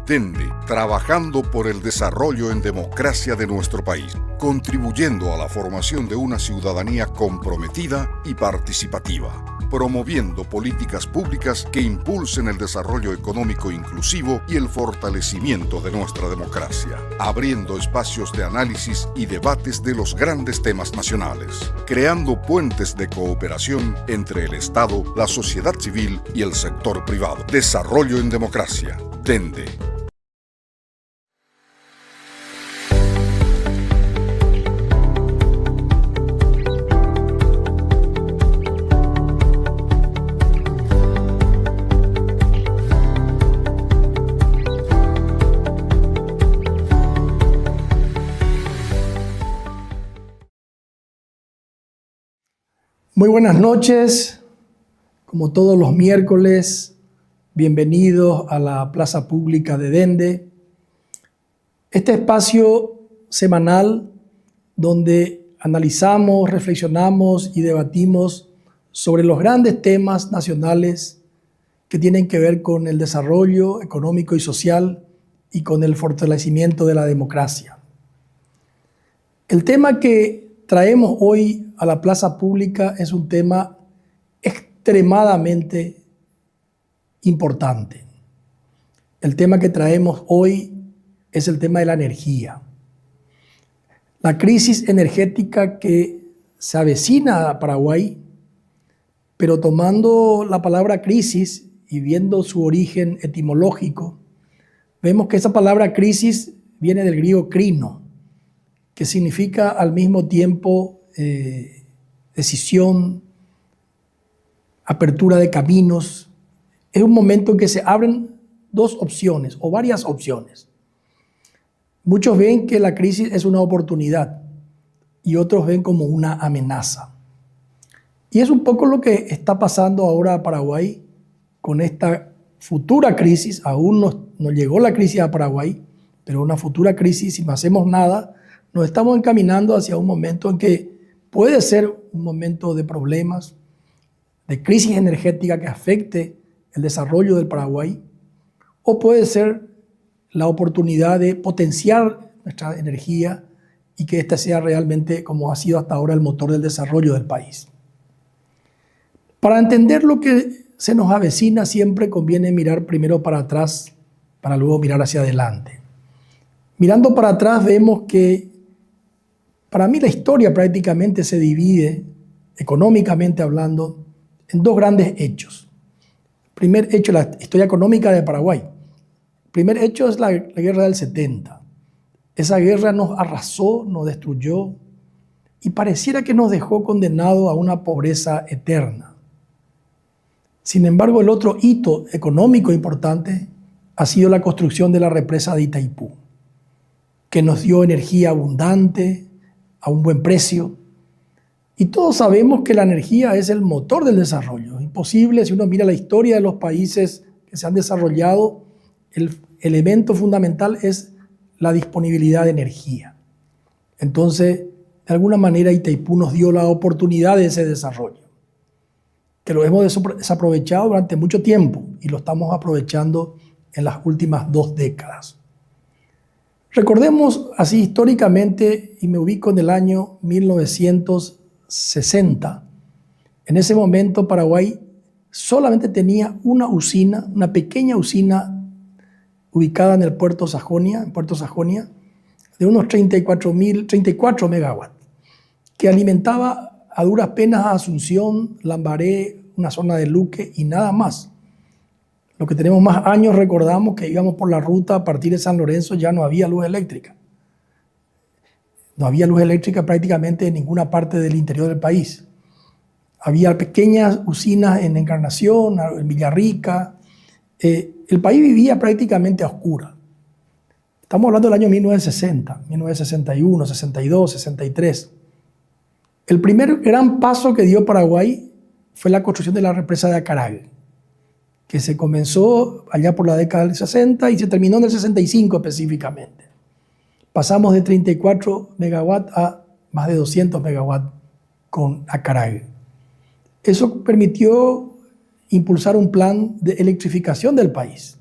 Dende, trabajando por el desarrollo en democracia de nuestro país, contribuyendo a la formación de una ciudadanía comprometida y participativa, promoviendo políticas públicas que impulsen el desarrollo económico inclusivo y el fortalecimiento de nuestra democracia, abriendo espacios de análisis y debates de los grandes temas nacionales, creando puentes de cooperación entre el Estado, la sociedad civil y el sector privado. Desarrollo en democracia. Dende. Muy buenas noches, como todos los miércoles, bienvenidos a la Plaza Pública de Dende. Este espacio semanal donde analizamos, reflexionamos y debatimos sobre los grandes temas nacionales que tienen que ver con el desarrollo económico y social y con el fortalecimiento de la democracia. El tema que traemos hoy a la plaza pública es un tema extremadamente importante. El tema que traemos hoy es el tema de la energía. La crisis energética que se avecina a Paraguay, pero tomando la palabra crisis y viendo su origen etimológico, vemos que esa palabra crisis viene del griego crino, que significa al mismo tiempo decisión, apertura de caminos. Es un momento en que se abren dos opciones o varias opciones. Muchos ven que la crisis es una oportunidad y otros ven como una amenaza. Y es un poco lo que está pasando ahora a Paraguay con esta futura crisis. Aún no llegó la crisis a Paraguay, pero una futura crisis, si no hacemos nada, nos estamos encaminando hacia un momento en que puede ser un momento de problemas, de crisis energética que afecte el desarrollo del Paraguay, o puede ser la oportunidad de potenciar nuestra energía y que ésta sea realmente, como ha sido hasta ahora, el motor del desarrollo del país. Para entender lo que se nos avecina, siempre conviene mirar primero para atrás, para luego mirar hacia adelante. Mirando para atrás vemos que para mí la historia prácticamente se divide, económicamente hablando, en dos grandes hechos. El primer hecho, la historia económica de Paraguay. El primer hecho es la guerra del 70. Esa guerra nos arrasó, nos destruyó y pareciera que nos dejó condenados a una pobreza eterna. Sin embargo, el otro hito económico importante ha sido la construcción de la represa de Itaipú, que nos dio energía abundante, a un buen precio. Y todos sabemos que la energía es el motor del desarrollo. Es imposible, si uno mira la historia de los países que se han desarrollado, el elemento fundamental es la disponibilidad de energía. Entonces, de alguna manera, Itaipú nos dio la oportunidad de ese desarrollo, que lo hemos desaprovechado durante mucho tiempo y lo estamos aprovechando en las últimas 2 décadas. Recordemos así históricamente, y me ubico en el año 1960. En ese momento Paraguay solamente tenía una usina, una pequeña usina ubicada en el Puerto Sajonia, de unos 34 megawatts, que alimentaba a duras penas a Asunción, Lambaré, una zona de Luque y nada más. Los que tenemos más años recordamos que íbamos por la ruta a partir de San Lorenzo, ya no había luz eléctrica. No había luz eléctrica prácticamente en ninguna parte del interior del país. Había pequeñas usinas en Encarnación, en Villarrica. El país vivía prácticamente a oscuras. Estamos hablando del año 1960, 1961, 62, 63. El primer gran paso que dio Paraguay fue la construcción de la represa de Acarague, que se comenzó allá por la década del 60 y se terminó en el 65 específicamente. Pasamos de 34 megawatts a más de 200 megawatts con Acarague. Eso permitió impulsar un plan de electrificación del país.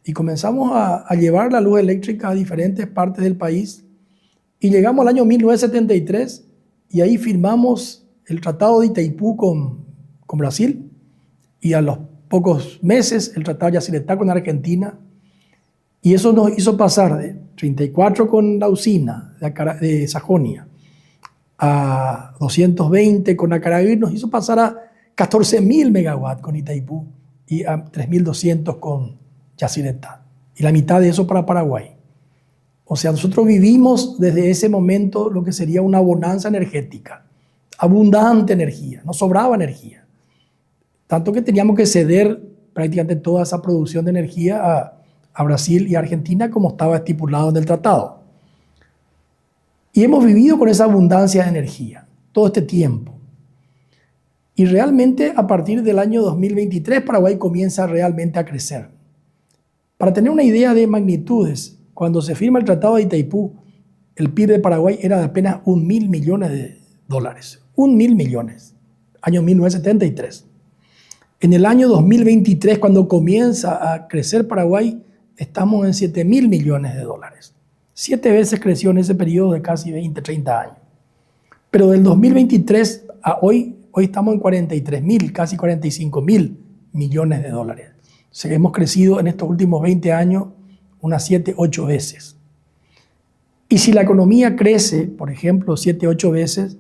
y comenzamos a llevar la luz eléctrica a diferentes partes del país. Y llegamos al año 1973 y ahí firmamos el Tratado de Itaipú con Brasil, y a los pocos meses el Tratado de Yacyretá con Argentina. Y eso nos hizo pasar de 34 con la usina de Sajonia a 220 con Acaraí, nos hizo pasar a 14.000 megawatts con Itaipú y a 3.200 con Yacyretá. Y la mitad de eso para Paraguay. O sea, nosotros vivimos desde ese momento lo que sería una bonanza energética. Abundante energía, nos sobraba energía. Tanto que teníamos que ceder prácticamente toda esa producción de energía a Brasil y Argentina como estaba estipulado en el tratado. Y hemos vivido con esa abundancia de energía todo este tiempo. Y realmente a partir del año 2023 Paraguay comienza realmente a crecer. Para tener una idea de magnitudes, cuando se firma el Tratado de Itaipú, el PIB de Paraguay era de apenas 1.000 millones de dólares. 1.000 millones, año 1973. En el año 2023, cuando comienza a crecer Paraguay, estamos en 7.000 millones de dólares. 7 veces creció en ese periodo de casi 20, 30 años. Pero del 2023 a hoy estamos en 43.000, casi 45.000 millones de dólares. O sea, hemos crecido en estos últimos 20 años unas 7, 8 veces. Y si la economía crece, por ejemplo, 7, 8 veces,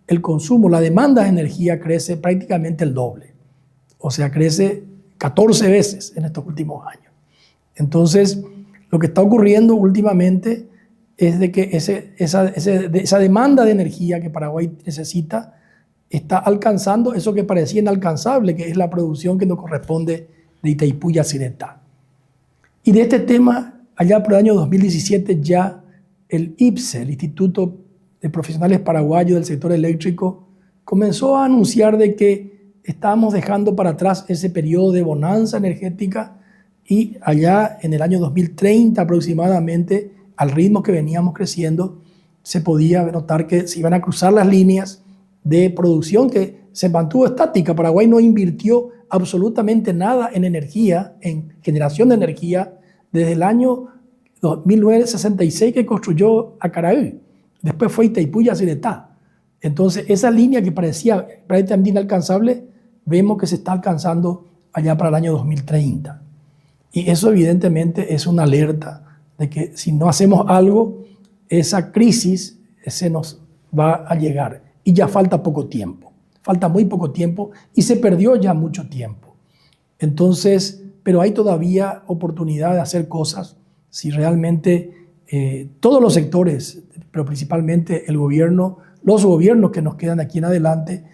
el consumo, la demanda de energía crece prácticamente el doble. O sea, crece 14 veces en estos últimos años. Entonces, lo que está ocurriendo últimamente es de que esa demanda de energía que Paraguay necesita está alcanzando eso que parecía inalcanzable, que es la producción que nos corresponde de Itaipú y Yacyretá. Y de este tema, allá por el año 2017, ya el IPSE, el Instituto de Profesionales Paraguayos del Sector Eléctrico, comenzó a anunciar de que estábamos dejando para atrás ese periodo de bonanza energética y allá en el año 2030 aproximadamente, al ritmo que veníamos creciendo, se podía notar que se iban a cruzar las líneas de producción que se mantuvo estática. Paraguay no invirtió absolutamente nada en energía, en generación de energía, desde el año 1966 que construyó Acaraí. Después fue Itaipú y Yacyretá. Entonces, esa línea que parecía prácticamente inalcanzable, vemos que se está alcanzando allá para el año 2030. Y eso evidentemente es una alerta de que si no hacemos algo, esa crisis se nos va a llegar. Y ya falta poco tiempo. Falta muy poco tiempo y se perdió ya mucho tiempo. Entonces, pero hay todavía oportunidad de hacer cosas si realmente todos los sectores, pero principalmente el gobierno, los gobiernos que nos quedan aquí en adelante,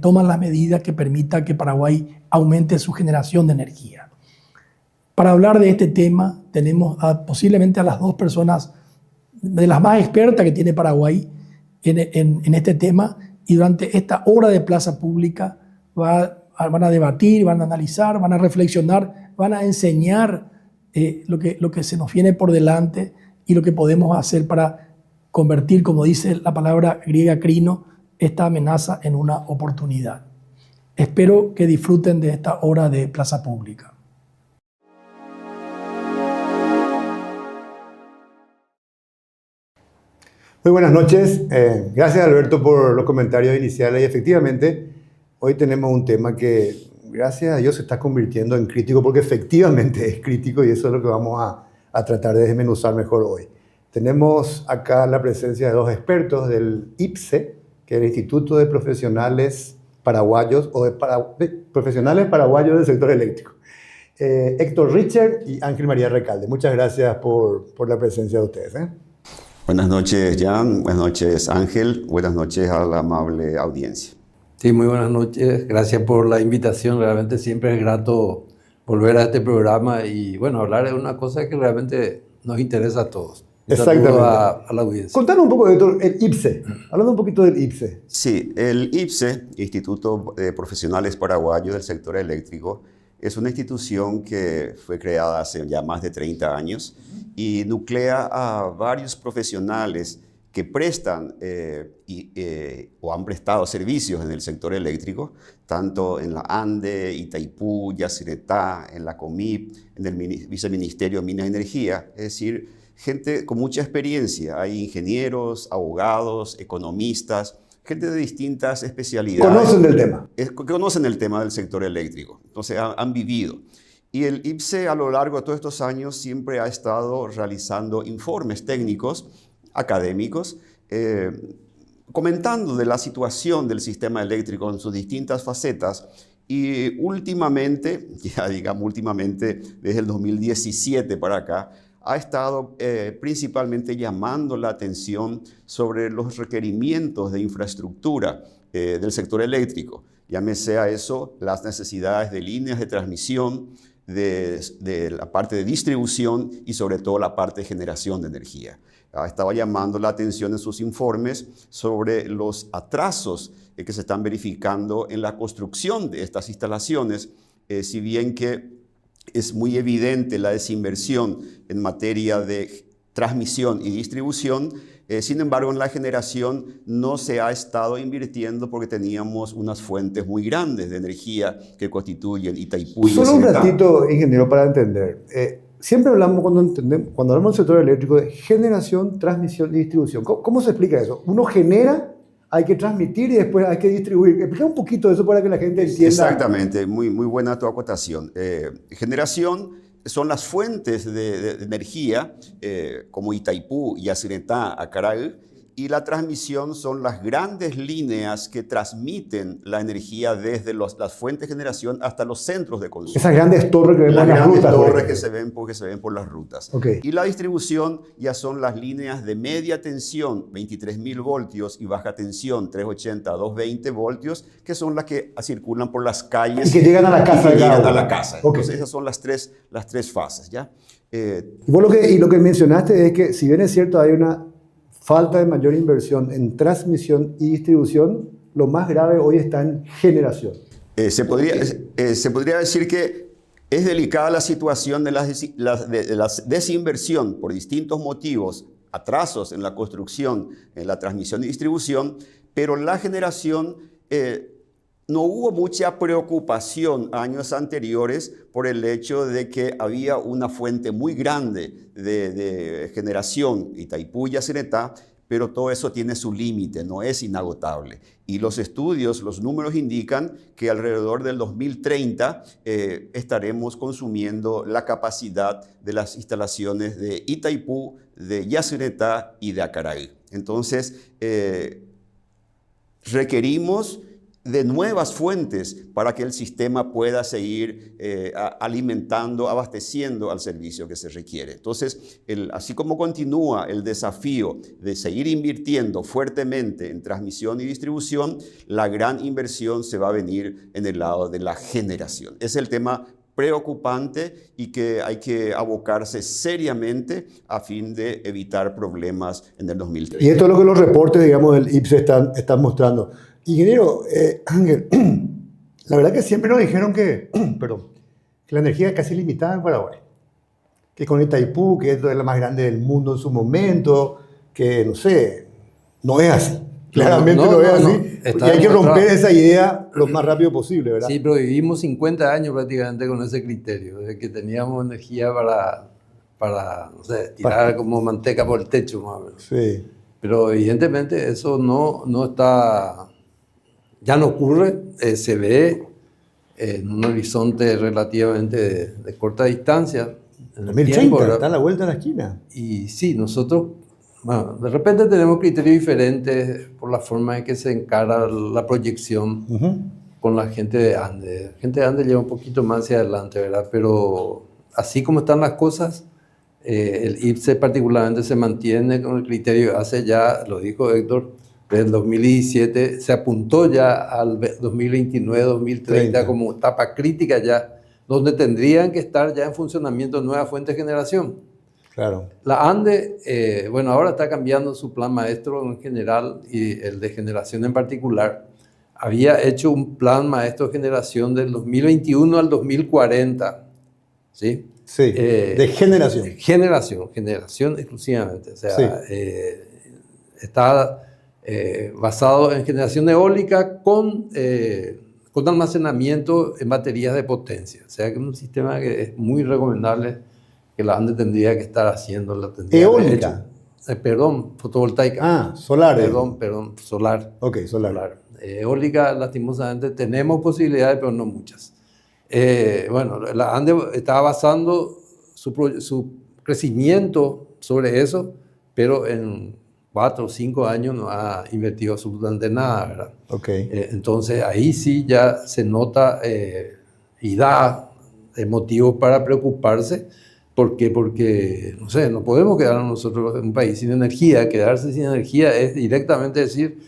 toman las medidas que permitan que Paraguay aumente su generación de energía. Para hablar de este tema, tenemos posiblemente a las dos personas de las más expertas que tiene Paraguay en este tema, y durante esta hora de plaza pública van a debatir, van a analizar, van a reflexionar, van a enseñar lo que se nos viene por delante y lo que podemos hacer para convertir, como dice la palabra griega crino, esta amenaza en una oportunidad. Espero que disfruten de esta hora de plaza pública. Muy buenas noches. Gracias, Alberto, por los comentarios iniciales. Y efectivamente, hoy tenemos un tema que, gracias a Dios, se está convirtiendo en crítico, porque efectivamente es crítico y eso es lo que vamos a tratar de desmenuzar mejor hoy. Tenemos acá la presencia de dos expertos del IPSE, que es el Instituto de Profesionales Paraguayos, o de Profesionales Paraguayos del Sector Eléctrico. Héctor Richard y Ángel María Recalde. Muchas gracias por la presencia de ustedes. Buenas noches, Jan. Buenas noches, Ángel. Buenas noches a la amable audiencia. Sí, muy buenas noches. Gracias por la invitación. Realmente siempre es grato volver a este programa y, bueno, hablar de una cosa que realmente nos interesa a todos. Exactamente. A la audiencia. Contanos un poco del IPSE. Hablando un poquito del IPSE. Sí, el IPSE, Instituto de Profesionales Paraguayos del Sector Eléctrico, es una institución que fue creada hace ya más de 30 años y nuclea a varios profesionales que prestan o han prestado servicios en el sector eléctrico, tanto en la ANDE, Itaipú, Yacyretá, en la COMIP, en el Viceministerio de Minas y Energía, es decir, gente con mucha experiencia. Hay ingenieros, abogados, economistas, gente de distintas especialidades. Conocen del tema. Conocen el tema del sector eléctrico, entonces han vivido. Y el IPSE a lo largo de todos estos años siempre ha estado realizando informes técnicos, académicos, comentando de la situación del sistema eléctrico en sus distintas facetas. Y últimamente, ya digamos últimamente, desde el 2017 para acá, ha estado principalmente llamando la atención sobre los requerimientos de infraestructura del sector eléctrico. Llámese a eso las necesidades de líneas de transmisión, de la parte de distribución y sobre todo la parte de generación de energía. Estaba llamando la atención en sus informes sobre los atrasos que se están verificando en la construcción de estas instalaciones, si bien que es muy evidente la desinversión en materia de transmisión y distribución. Sin embargo, en la generación no se ha estado invirtiendo porque teníamos unas fuentes muy grandes de energía que constituyen Itaipú y Solo un Yacyretá. ratito, ingeniero, para entender. Siempre hablamos, cuando hablamos del sector eléctrico, de generación, transmisión y distribución. ¿Cómo se explica eso? Uno genera, hay que transmitir y después hay que distribuir. Explica un poquito eso para que la gente entienda. Exactamente, muy buena tu acotación. Generación son las fuentes de energía, como Itaipú, Yacyretá, Acaraj, y la transmisión son las grandes líneas que transmiten la energía desde las fuentes de generación hasta los centros de consumo. Esas grandes torres que vemos en Las las grandes rutas. torres que se ven por las rutas. Okay. Y la distribución ya son las líneas de media tensión, 23.000 voltios, y baja tensión, 380 a 220 voltios, que son las que circulan por las calles. Y que llegan a la casa. Y que llegan a la casa. Okay. Entonces esas son las tres fases, ¿ya? Y vos lo que mencionaste es que, si bien es cierto, hay una falta de mayor inversión en transmisión y distribución, lo más grave hoy está en generación. Se podría decir que es delicada la situación de la desinversión por distintos motivos, atrasos en la construcción, en la transmisión y distribución, pero la generación no hubo mucha preocupación años anteriores por el hecho de que había una fuente muy grande de generación, Itaipú y Yacyretá, pero todo eso tiene su límite, no es inagotable. Y los estudios, los números indican que alrededor del 2030 estaremos consumiendo la capacidad de las instalaciones de Itaipú, de Yacyretá y de Acaraj. Entonces, requerimos de nuevas fuentes para que el sistema pueda seguir alimentando, abasteciendo al servicio que se requiere. Entonces, así como continúa el desafío de seguir invirtiendo fuertemente en transmisión y distribución, la gran inversión se va a venir en el lado de la generación. Es el tema preocupante y que hay que abocarse seriamente a fin de evitar problemas en el 2030. Y esto es lo que los reportes, digamos, del IPSE están mostrando. Ingeniero, Ángel, la verdad que siempre nos dijeron que la energía es casi limitada en Paraguay. Que con Itaipú, que esto es la más grande del mundo en su momento, que no sé, no es así. Claramente no es así. Y hay que romper esa idea lo más rápido posible, ¿verdad? Sí, pero vivimos 50 años prácticamente con ese criterio, de que teníamos energía para no sé, tirar como manteca por el techo, más o menos. Sí. Pero evidentemente eso no está... Ya no ocurre, se ve en un horizonte relativamente de corta distancia. En 2030, está a la vuelta de la esquina. Y sí, nosotros, bueno, de repente tenemos criterios diferentes por la forma en que se encara la proyección con la gente de Andes. La gente de Andes lleva un poquito más hacia adelante, ¿verdad? Pero así como están las cosas, el IPSE particularmente se mantiene con el criterio, hace ya, lo dijo Héctor, desde el 2017 se apuntó ya al 2029-2030 como etapa crítica ya, donde tendrían que estar ya en funcionamiento nuevas fuentes de generación. Claro. La ANDE, bueno, ahora está cambiando su plan maestro en general y el de generación en particular. Había hecho un plan maestro de generación del 2021 al 2040, ¿sí? Sí, de generación. Generación exclusivamente. O sea, sí. está basado en generación eólica con almacenamiento en baterías de potencia. O sea que es un sistema que es muy recomendable, que la ANDE tendría que estar haciendo. ¿Eólica? Perdón, fotovoltaica. Ah, solar. Perdón, solar. Ok, solar. Eólica, lastimosamente, tenemos posibilidades, pero no muchas. Bueno, la ANDE estaba basando su crecimiento sobre eso, pero en 4 o 5 años no ha invertido absolutamente nada, ¿verdad? Okay. Entonces ahí sí ya se nota y da motivo para preocuparse. ¿Por qué? Porque, no sé, no podemos quedarnos nosotros en un país sin energía. Quedarse sin energía es directamente decir,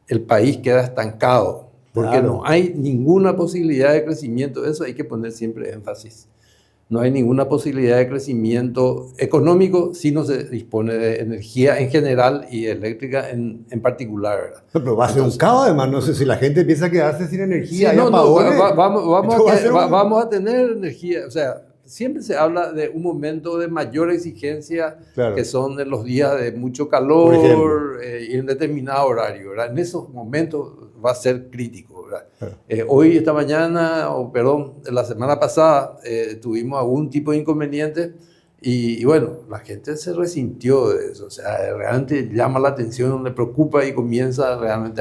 el país queda estancado, porque claro, no hay ninguna posibilidad de crecimiento. Eso hay que poner siempre énfasis. No hay ninguna posibilidad de crecimiento económico si no se dispone de energía en general y eléctrica en particular, ¿verdad? No, pero va a ser un caos, además. No sé si la gente empieza a quedarse sin energía. Sí, vamos vamos a tener energía. O sea, siempre se habla de un momento de mayor exigencia, claro, que son en los días de mucho calor y en determinado horario, ¿verdad? En esos momentos va a ser crítico, ¿verdad? Claro. Hoy, esta mañana, la semana pasada, tuvimos algún tipo de inconveniente y bueno, la gente se resintió de eso. O sea, realmente llama la atención, le preocupa y comienza realmente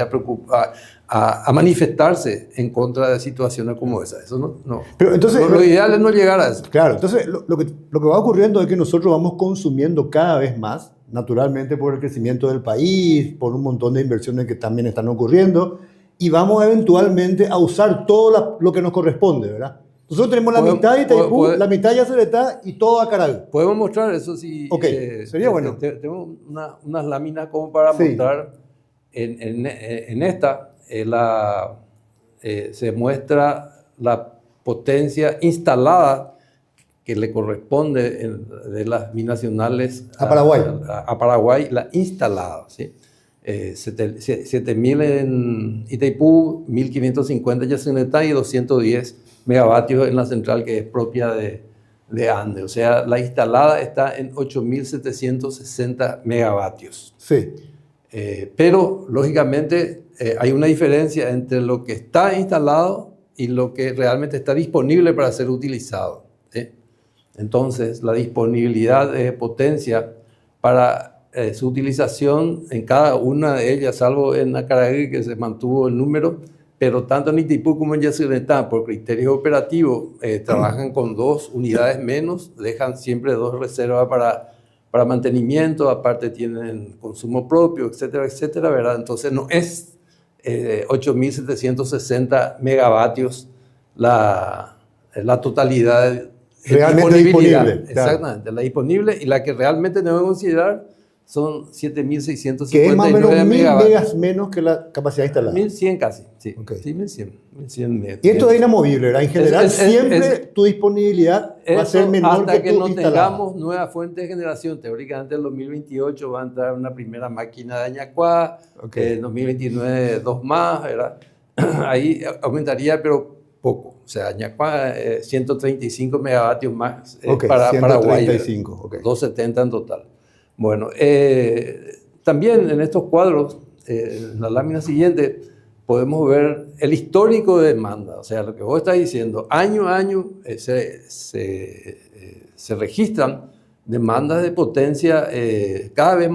a manifestarse en contra de situaciones como esa. Eso no. Pero entonces, lo ideal es no llegar a eso. Claro, entonces lo que va ocurriendo es que nosotros vamos consumiendo cada vez más, naturalmente por el crecimiento del país, por un montón de inversiones que también están ocurriendo, y vamos eventualmente a usar todo lo que nos corresponde, ¿verdad? Nosotros tenemos la mitad de Itaipú, la mitad de Yacyretá y todo a Caral. Podemos mostrar eso si... Ok, sería bueno. Tengo unas láminas como para mostrar. En esta se muestra la potencia instalada que le corresponde de las binacionales a Paraguay. A Paraguay, la instalada, ¿sí? 7.000 en Itaipú, 1.550 en Yacyretá y 210 megavatios en la central que es propia de ANDE. O sea, la instalada está en 8.760 megavatios. Sí. Pero, lógicamente, hay una diferencia entre lo que está instalado y lo que realmente está disponible para ser utilizado, ¿sí? Entonces, la disponibilidad de potencia para su utilización en cada una de ellas, salvo en Acaragui, que se mantuvo el número, pero tanto en Itaipú como en Yacyretá, por criterios operativos, trabajan con 2 unidades menos, dejan siempre 2 reservas para mantenimiento, aparte tienen consumo propio, etcétera, etcétera, ¿verdad? Entonces no es 8.760 megavatios la totalidad realmente disponible. Exactamente, claro. La disponible, y la que realmente debemos considerar son 7.659 que es más o menos 1.000 megavatios. megas menos que la capacidad instalada. 1.100 casi, sí. Okay. Sí, 1.100. Y esto es inamovible, ¿verdad? En general, siempre tu disponibilidad va a ser menor hasta que tu no instalada. tengamos nueva fuente de generación. Teóricamente en 2028 va a entrar una primera máquina de Añacuá, en 2029 2 más, ¿verdad? Ahí aumentaría, pero poco. O sea, Añacuá 135 megavatios más para Paraguay. 135, 270 en total. Bueno, también en estos cuadros, en la lámina siguiente, podemos ver el histórico de demanda. O sea, lo que vos estás diciendo, año a año se registran demandas de potencia cada vez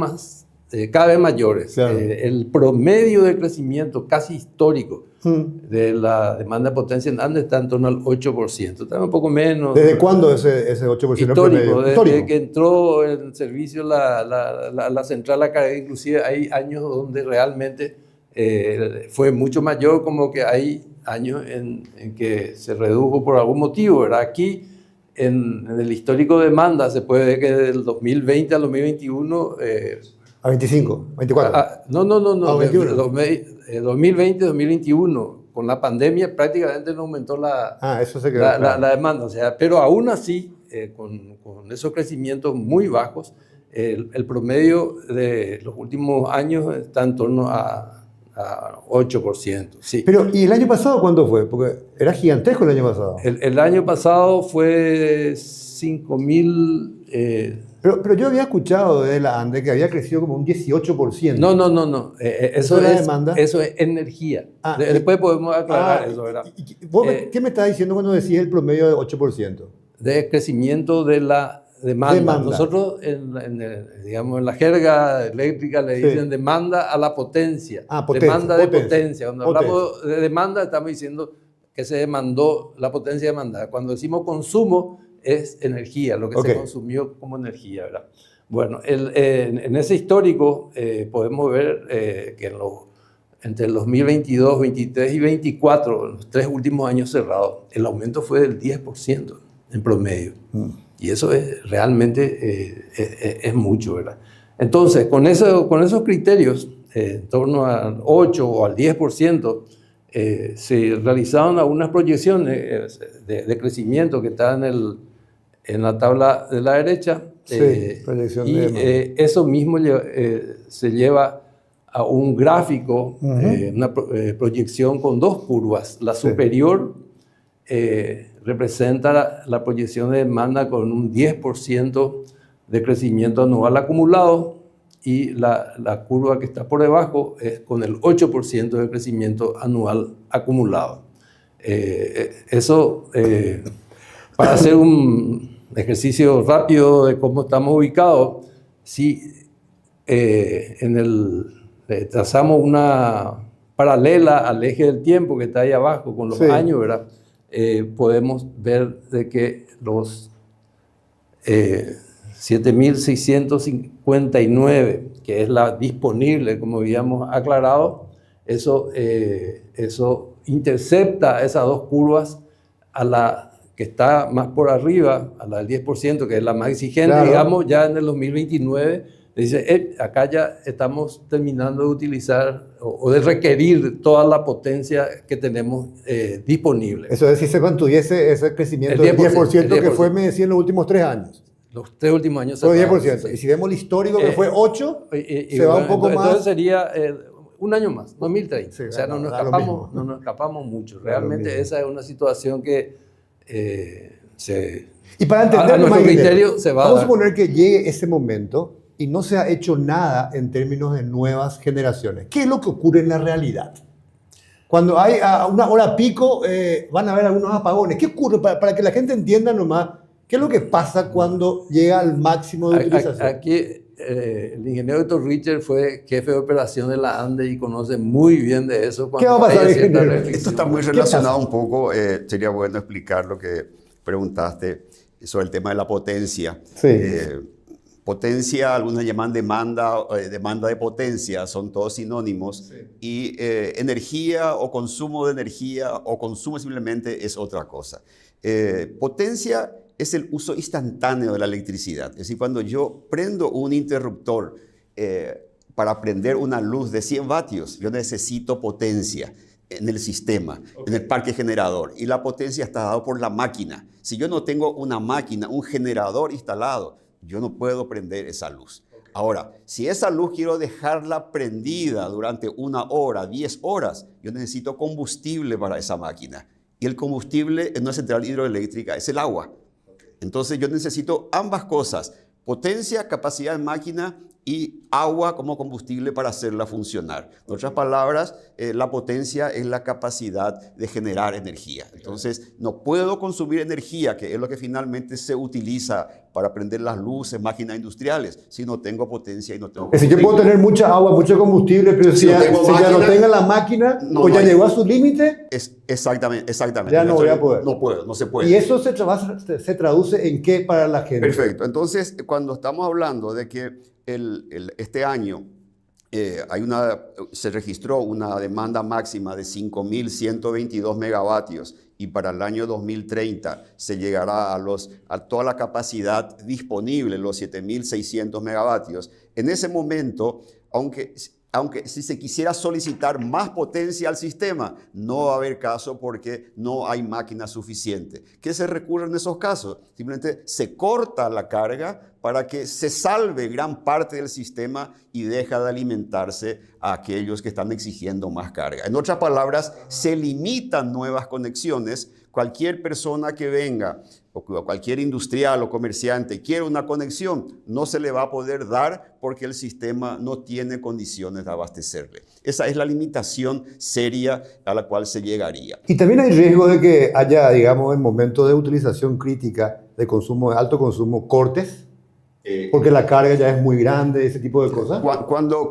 mayores. Claro. El promedio de crecimiento casi histórico de la demanda de potencia en Andes está en torno al 8%. Está un poco menos. ¿Desde cuándo ese 8% histórico? Desde histórico? que entró en servicio la central Acaragui. Inclusive hay años donde realmente fue mucho mayor, como que hay años en que se redujo por algún motivo, ¿verdad? Aquí en el histórico de demanda se puede ver que del 2020 al 2021... a 25, 24. No. 21. 2020-2021, con la pandemia prácticamente no aumentó eso se quedó la demanda. O sea, pero aún así, con esos crecimientos muy bajos, el promedio de los últimos años está en torno a a 8%. Sí. Pero, ¿y el año pasado cuándo fue? Porque era gigantesco el año pasado. El año pasado fue 5.000... Pero yo había escuchado de la ANDE que había crecido como un 18%. No. Eso es la es demanda. Eso es energía. Ah, Después podemos aclarar eso, ¿verdad? ¿Vos qué me estás diciendo cuando decís el promedio de 8%? De crecimiento de la demanda. Nosotros, digamos, en la jerga eléctrica le dicen demanda a la potencia. Demanda de potencia. Cuando hablamos de demanda, estamos diciendo que se demandó la potencia demandada. Cuando decimos consumo, es energía, lo que se consumió como energía, ¿verdad? Bueno, en ese histórico podemos ver que entre el 2022, 23 y 24, en los 3 últimos años cerrados, el aumento fue del 10% en promedio. Y eso es realmente es mucho, ¿verdad? Entonces, con esos criterios, en torno al 8 o al 10%, se realizaron algunas proyecciones de crecimiento que están en la tabla de la derecha. Eso mismo se lleva a un gráfico, una proyección con 2 curvas. La superior representa la proyección de demanda con un 10% de crecimiento anual acumulado, y la curva que está por debajo es con el 8% de crecimiento anual acumulado. Para hacer un ejercicio rápido de cómo estamos ubicados, si trazamos una paralela al eje del tiempo que está ahí abajo con los años, ¿verdad? Podemos ver de que los 7.659, que es la disponible, como habíamos aclarado, eso intercepta esas 2 curvas, a la que está más por arriba, a la del 10%, que es la más exigente, digamos, ya en el 2029, dice, acá ya estamos terminando de utilizar o de requerir toda la potencia que tenemos disponible. Eso es, si se mantuviese ese crecimiento del 10%, que fue, me decía, en los últimos 3 años. Los 3 últimos años. Fue 10%. Sí. Y si vemos el histórico, que fue 8, se va un poco más. Entonces sería un año más, 2030. Sí, o sea, no nos escapamos mucho. Realmente esa es una situación que y para entender nuestro criterio se va a dar. Vamos a suponer que llegue ese momento y no se ha hecho nada en términos de nuevas generaciones. ¿Qué es lo que ocurre en la realidad? Cuando hay a una hora pico, van a haber algunos apagones. ¿Qué ocurre? Para que la gente entienda nomás, ¿qué es lo que pasa cuando llega al máximo de utilización? Aquí el ingeniero Dr. Richard fue jefe de operación de la ANDE y conoce muy bien de eso. ¿Qué va a pasar, ingeniero? Esto está muy relacionado un poco, sería bueno explicar lo que preguntaste sobre el tema de la potencia. Sí. Potencia, algunos llaman demanda de potencia, son todos sinónimos. Sí. Y energía o consumo de energía o consumo simplemente es otra cosa. Potencia es el uso instantáneo de la electricidad. Es decir, cuando yo prendo un interruptor para prender una luz de 100 vatios, yo necesito potencia en el sistema, en el parque generador. Y la potencia está dada por la máquina. Si yo no tengo una máquina, un generador instalado, yo no puedo prender esa luz. Ahora, si esa luz quiero dejarla prendida durante 1 hora, 10 horas, yo necesito combustible para esa máquina. Y el combustible en una central hidroeléctrica es el agua. Entonces yo necesito ambas cosas, potencia, capacidad de máquina y agua como combustible para hacerla funcionar. En otras palabras, la potencia es la capacidad de generar energía. Entonces no puedo consumir energía, que es lo que finalmente se utiliza para prender las luces, máquinas industriales, si no tengo potencia y no tengo combustible. Es decir, yo puedo tener mucha agua, mucho combustible, pero si ya no tenga la máquina, o ya llegó a su límite, exactamente. Ya no voy a poder. No se puede. ¿Y eso se traduce en qué para la gente? Perfecto. Entonces, cuando estamos hablando de que este año se registró una demanda máxima de 5.122 megavatios y para el año 2030 se llegará a toda la capacidad disponible, los 7.600 megavatios. En ese momento, aunque aunque si se quisiera solicitar más potencia al sistema, no va a haber caso porque no hay máquina suficiente. ¿Qué se recurre en esos casos? Simplemente se corta la carga para que se salve gran parte del sistema y deja de alimentarse a aquellos que están exigiendo más carga. En otras palabras, se limitan nuevas conexiones. Cualquier persona que venga, o cualquier industrial o comerciante quiere una conexión, no se le va a poder dar porque el sistema no tiene condiciones de abastecerle. Esa es la limitación seria a la cual se llegaría. Y también hay riesgo de que haya, digamos, en momentos de utilización crítica de consumo, de alto consumo, cortes, porque la carga ya es muy grande, ese tipo de cosas.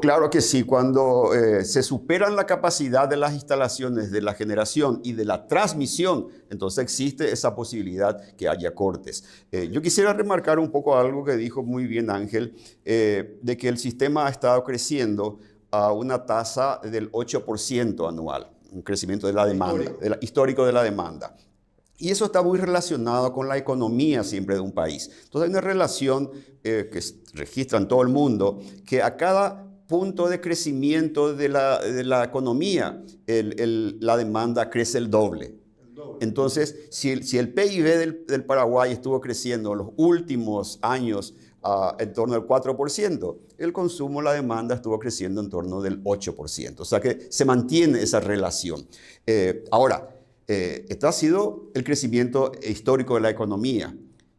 Claro que sí, cuando se superan la capacidad de las instalaciones de la generación y de la transmisión, entonces existe esa posibilidad que haya cortes. Yo quisiera remarcar un poco algo que dijo muy bien Ángel, de que el sistema ha estado creciendo a una tasa del 8% anual, un crecimiento de la demanda, histórico de la demanda. Y eso está muy relacionado con la economía siempre de un país. Entonces hay una relación que registra en todo el mundo, que a cada punto de crecimiento de la economía, la demanda crece el doble. Entonces, si el PIB del Paraguay estuvo creciendo en los últimos años en torno del 4%, el consumo, la demanda estuvo creciendo en torno del 8%. O sea que se mantiene esa relación. Ahora, esto ha sido el crecimiento histórico de la economía.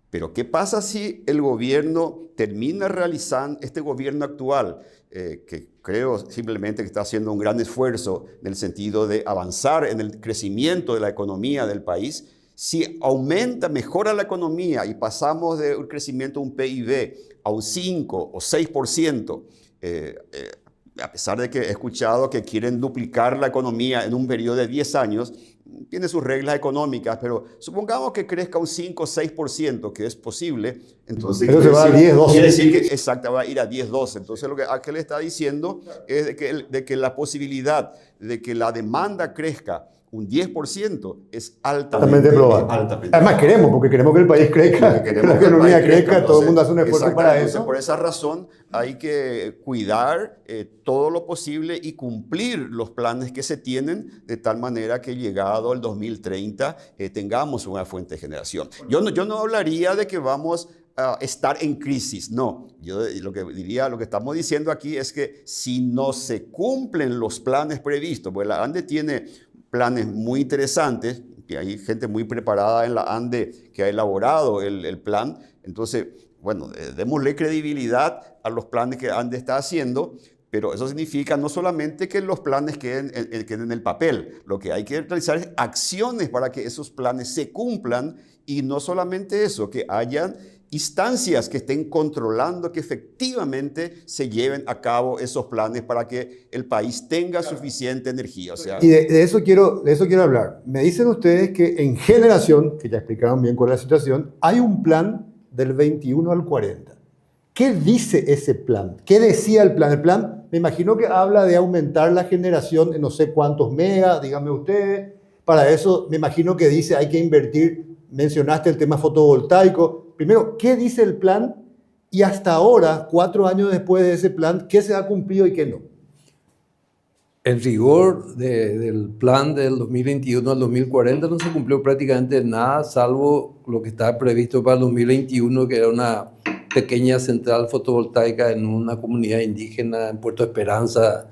Pero ¿qué pasa si el gobierno termina realizando, este gobierno actual, que creo simplemente que está haciendo un gran esfuerzo en el sentido de avanzar en el crecimiento de la economía del país, si aumenta, mejora la economía y pasamos de un crecimiento de un PIB a un 5 o 6%, a pesar de que he escuchado que quieren duplicar la economía en un periodo de 10 años, tiene sus reglas económicas, pero supongamos que crezca un 5 o 6%, que es posible, entonces pero se va a 10, 12. Quiere decir que exacto, va a ir a 10, 12. Entonces lo que Ángel está diciendo es de que la posibilidad de que la demanda crezca un 10% es altamente probable. Además queremos, porque queremos que el país crezca, que la economía crezca, entonces, todo el mundo hace un esfuerzo para eso. Por esa razón hay que cuidar todo lo posible y cumplir los planes que se tienen de tal manera que llegado el 2030 tengamos una fuente de generación. Yo no hablaría de que vamos a estar en crisis, no. Yo lo que estamos diciendo aquí es que si no se cumplen los planes previstos, pues la ANDE tiene planes muy interesantes, que hay gente muy preparada en la ANDE que ha elaborado el plan. Entonces, bueno, démosle credibilidad a los planes que ANDE está haciendo, pero eso significa no solamente que los planes queden en el papel, lo que hay que realizar es acciones para que esos planes se cumplan y no solamente eso, que hayan instancias que estén controlando que efectivamente se lleven a cabo esos planes para que el país tenga suficiente energía. O sea, y de eso quiero hablar. Me dicen ustedes que en generación, que ya explicaron bien cuál es la situación, hay un plan del 21 al 40. ¿Qué dice ese plan? ¿Qué decía el plan? El plan, me imagino que habla de aumentar la generación en no sé cuántos megas, díganme ustedes. Para eso, me imagino que dice hay que invertir, mencionaste el tema fotovoltaico. Primero, ¿qué dice el plan? Y hasta ahora, 4 años después de ese plan, ¿qué se ha cumplido y qué no? En rigor del plan del 2021 al 2040 no se cumplió prácticamente nada, salvo lo que estaba previsto para el 2021, que era una pequeña central fotovoltaica en una comunidad indígena en Puerto Esperanza,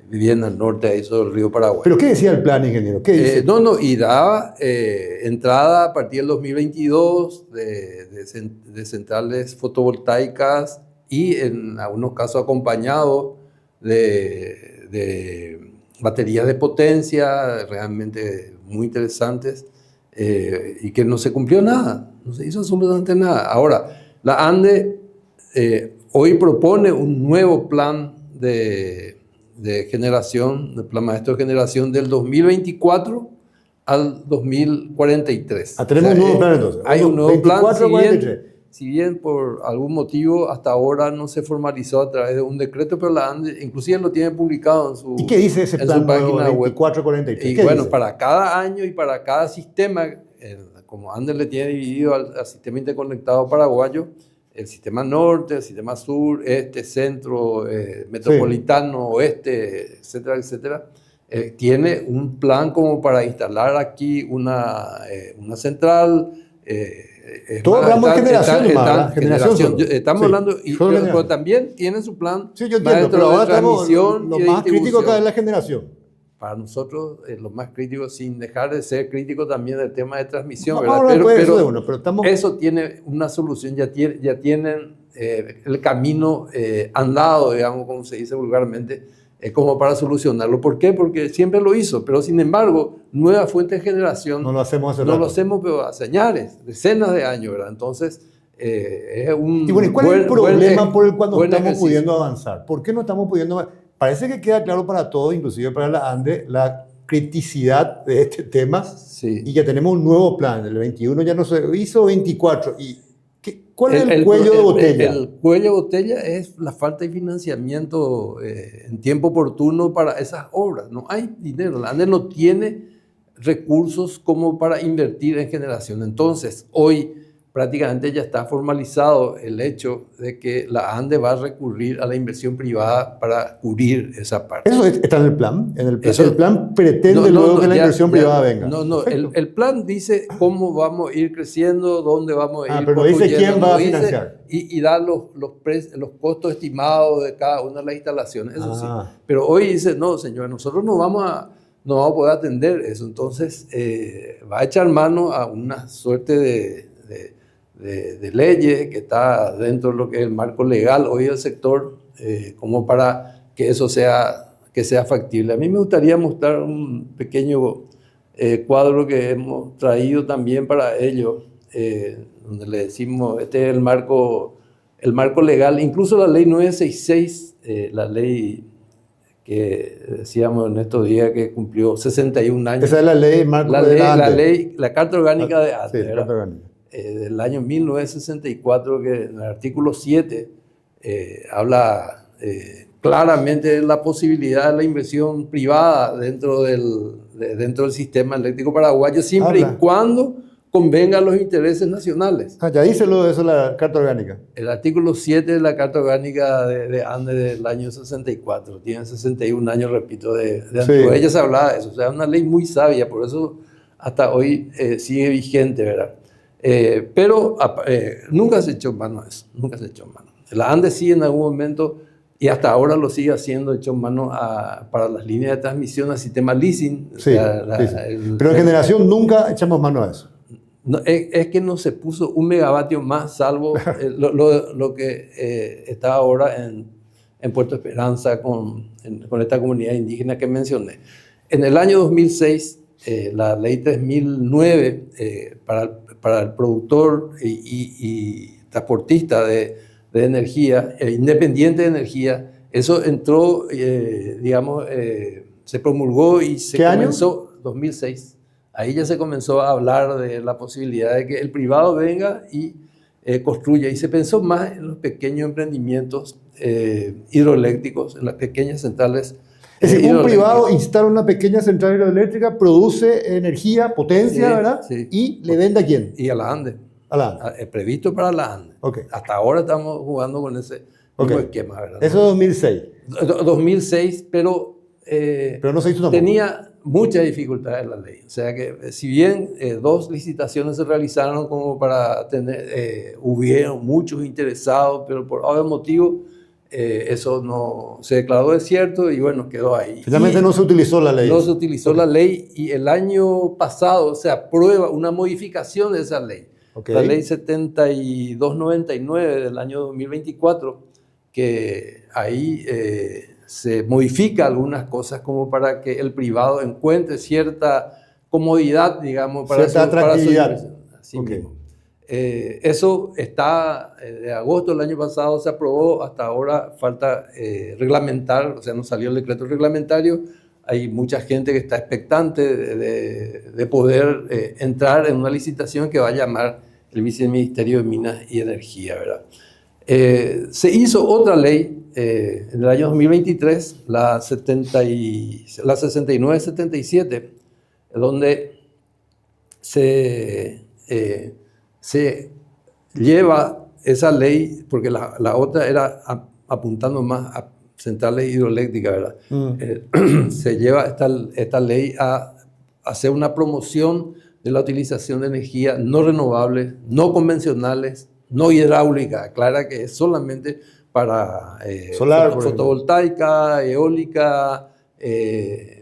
vivían al norte ahí sobre el río Paraguay. ¿Pero qué decía el plan, ingeniero? ¿Qué dice? Y daba entrada a partir del 2022 de centrales fotovoltaicas y en algunos casos acompañado de baterías de potencia realmente muy interesantes y que no se cumplió nada, no se hizo absolutamente nada. Ahora, la ANDE hoy propone un nuevo plan de generación, el plan maestro de generación del 2024 al 2043. Tenemos un nuevo plan entonces. Hay un nuevo 24, plan, si bien por algún motivo hasta ahora no se formalizó a través de un decreto, pero la ANDE inclusive lo tiene publicado en su, ¿y qué dice ese plan página web? 24-43? Y bueno, dice? Para cada año y para cada sistema, como ANDE le tiene dividido al sistema interconectado paraguayo, el sistema norte, el sistema sur, este, centro, metropolitano, oeste, etcétera, etcétera, tiene un plan como para instalar aquí una central. Todos hablamos de generación, generación. Estamos hablando, pero también tienen su plan. Sí, yo entiendo, pero ahora estamos, lo y más crítico acá es la generación. Para nosotros, lo más crítico, sin dejar de ser crítico también del tema de transmisión, No, ¿verdad? pero eso tiene una solución, ya tienen el camino andado, digamos, como se dice vulgarmente, como para solucionarlo. ¿Por qué? Porque siempre lo hizo, pero sin embargo, nueva fuente de generación no lo hacemos hace no rato. lo hacemos, pero hace años, decenas de años, ¿verdad? Entonces, es un y bueno, ¿y cuál es el problema por el cual no estamos ejercicio. pudiendo avanzar? ¿Por qué no estamos pudiendo avanzar? Parece que queda claro para todos, inclusive para la ANDE, la criticidad de este tema. Sí. Y ya tenemos un nuevo plan. El 21 ya no se hizo, 24. ¿Y cuál es el cuello de botella? El cuello de botella es la falta de financiamiento en tiempo oportuno para esas obras. No hay dinero. La ANDE no tiene recursos como para invertir en generación. Entonces, hoy prácticamente ya está formalizado el hecho de que la ANDE va a recurrir a la inversión privada para cubrir esa parte. ¿Eso está en el plan? ¿En el plan pretende luego que la inversión privada venga? No, el plan dice cómo vamos a ir creciendo, dónde vamos a ir pero dice quién va a financiar. Y dar los costos estimados de cada una de las instalaciones, eso sí. Pero hoy dice, no, señor, nosotros no vamos a poder atender eso. Entonces, va a echar mano a una suerte de leyes que está dentro de lo que es el marco legal hoy del sector, como para que eso sea factible. A mí me gustaría mostrar un pequeño cuadro que hemos traído también para ello, donde le decimos, este es el marco legal, incluso la ley 966, la ley que decíamos en estos días que cumplió 61 años. Esa es la ley, marco la Carta Orgánica de ANDE, sí, la Carta Orgánica. Del año 1964, que en el artículo 7 habla claramente de la posibilidad de la inversión privada dentro del sistema eléctrico paraguayo, siempre y cuando convenga a los intereses nacionales. Ya dice eso la Carta Orgánica. El artículo 7 de la Carta Orgánica de ANDE del año 64, tiene 61 años, repito, de ella se hablaba de eso. O sea, es una ley muy sabia, por eso hasta hoy sigue vigente, ¿verdad? Pero nunca se echó mano a eso, nunca se echó mano. La ANDE sí en algún momento, y hasta ahora lo sigue haciendo, echó mano para las líneas de transmisión al sistema leasing. Sí, pero en generación nunca echamos mano a eso. No, es que no se puso un megavatio más, salvo lo que está ahora en Puerto Esperanza con esta comunidad indígena que mencioné. En el año 2006, la ley 3009 para el productor y transportista de energía, independiente de energía, eso entró, se promulgó y se comenzó en 2006. Ahí ya se comenzó a hablar de la posibilidad de que el privado venga y construya. Y se pensó más en los pequeños emprendimientos hidroeléctricos, en las pequeñas centrales. Es decir, un privado instala una pequeña central hidroeléctrica, produce energía, potencia, ¿verdad? Sí. ¿Y le vende a quién? Y a la ANDE. A la ANDE. Es previsto para la ANDE. Okay. Hasta ahora estamos jugando con ese mismo esquema, ¿verdad? Eso es 2006. 2006, pero no se hizo tampoco. Tenía muchas dificultades la ley. O sea que si bien 2 licitaciones se realizaron como para tener, hubieron muchos interesados, pero por algún motivo eso no se declaró desierto y bueno, quedó ahí. Finalmente no se utilizó la ley. No se utilizó la ley y el año pasado se aprueba una modificación de esa ley. La ley 7299 del año 2024, que ahí se modifica algunas cosas como para que el privado encuentre cierta comodidad, digamos, para cierta atractividad. Así mismo. Eso está, de agosto del año pasado se aprobó, hasta ahora falta reglamentar, o sea, no salió el decreto reglamentario. Hay mucha gente que está expectante de poder entrar en una licitación que va a llamar el Viceministerio de Minas y Energía, ¿verdad? Se hizo otra ley en el año 2023, la 6977, donde se lleva esa ley, porque la otra era apuntando más a centrales hidroeléctricas, ¿verdad? Se lleva esta ley a hacer una promoción de la utilización de energía no renovables, no convencionales, no hidráulica, aclara que es solamente para Solar, fotovoltaica, eólica,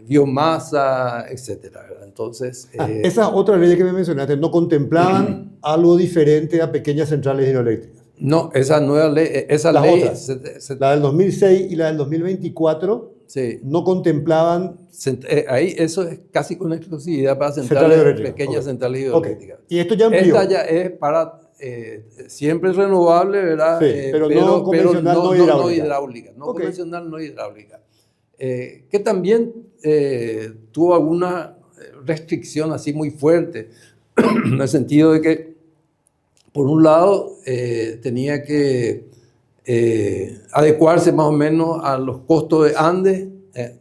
biomasa, etcétera, ¿verdad? Entonces, esas otras leyes que me mencionaste no contemplaban algo diferente a pequeñas centrales hidroeléctricas. no, esa nueva ley, esa Las ley, otras, la del 2006 y la del 2024, sí, no contemplaban ahí eso es casi con exclusividad para centrales hidroeléctricas. pequeñas Ok. centrales Ok. hidroeléctricas. Y esto ya amplió. Esta ya es para siempre renovable, ¿verdad? Sí, pero no convencional, no hidráulica. hidráulica. No Ok. convencional, no hidráulica. Que también tuvo alguna restricción así muy fuerte, en el sentido de que, por un lado, tenía que adecuarse más o menos a los costos de Andes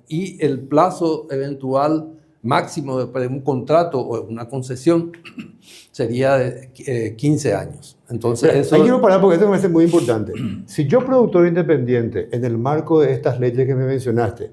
y el plazo eventual máximo de un contrato o una concesión sería de 15 años. Entonces, Mira, eso... ahí quiero parar porque esto me parece muy importante. Si yo, productor independiente, en el marco de estas leyes que me mencionaste,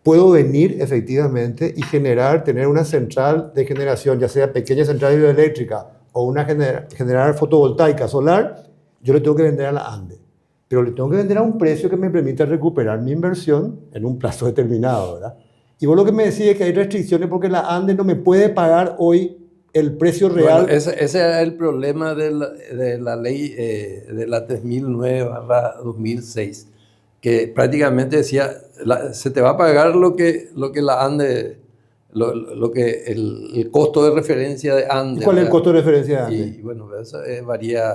puedo venir efectivamente y tener una central de generación, ya sea pequeña central hidroeléctrica o una generar fotovoltaica solar, yo le tengo que vender a la ANDE. Pero le tengo que vender a un precio que me permita recuperar mi inversión en un plazo determinado, ¿verdad? Y vos lo que me decís es que hay restricciones porque la ANDE no me puede pagar hoy el precio real. Bueno, ese es el problema de la ley de la 3009/2006, que prácticamente decía, se te va a pagar lo que la ANDE, el costo de referencia de ANDE. ¿Y cuál es el ¿verdad? costo de referencia de ANDE? Y bueno, eso varía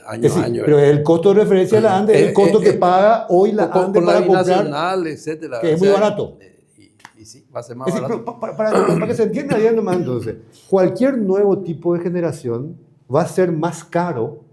año Es a decir, año. pero el costo de referencia de la ANDE es el costo que paga hoy la ANDE con para la comprar, binacional, etcétera. que es muy barato. Y sí, va a ser más Es decir, barato. pero para que se entienda bien nomás entonces, cualquier nuevo tipo de generación va a ser más caro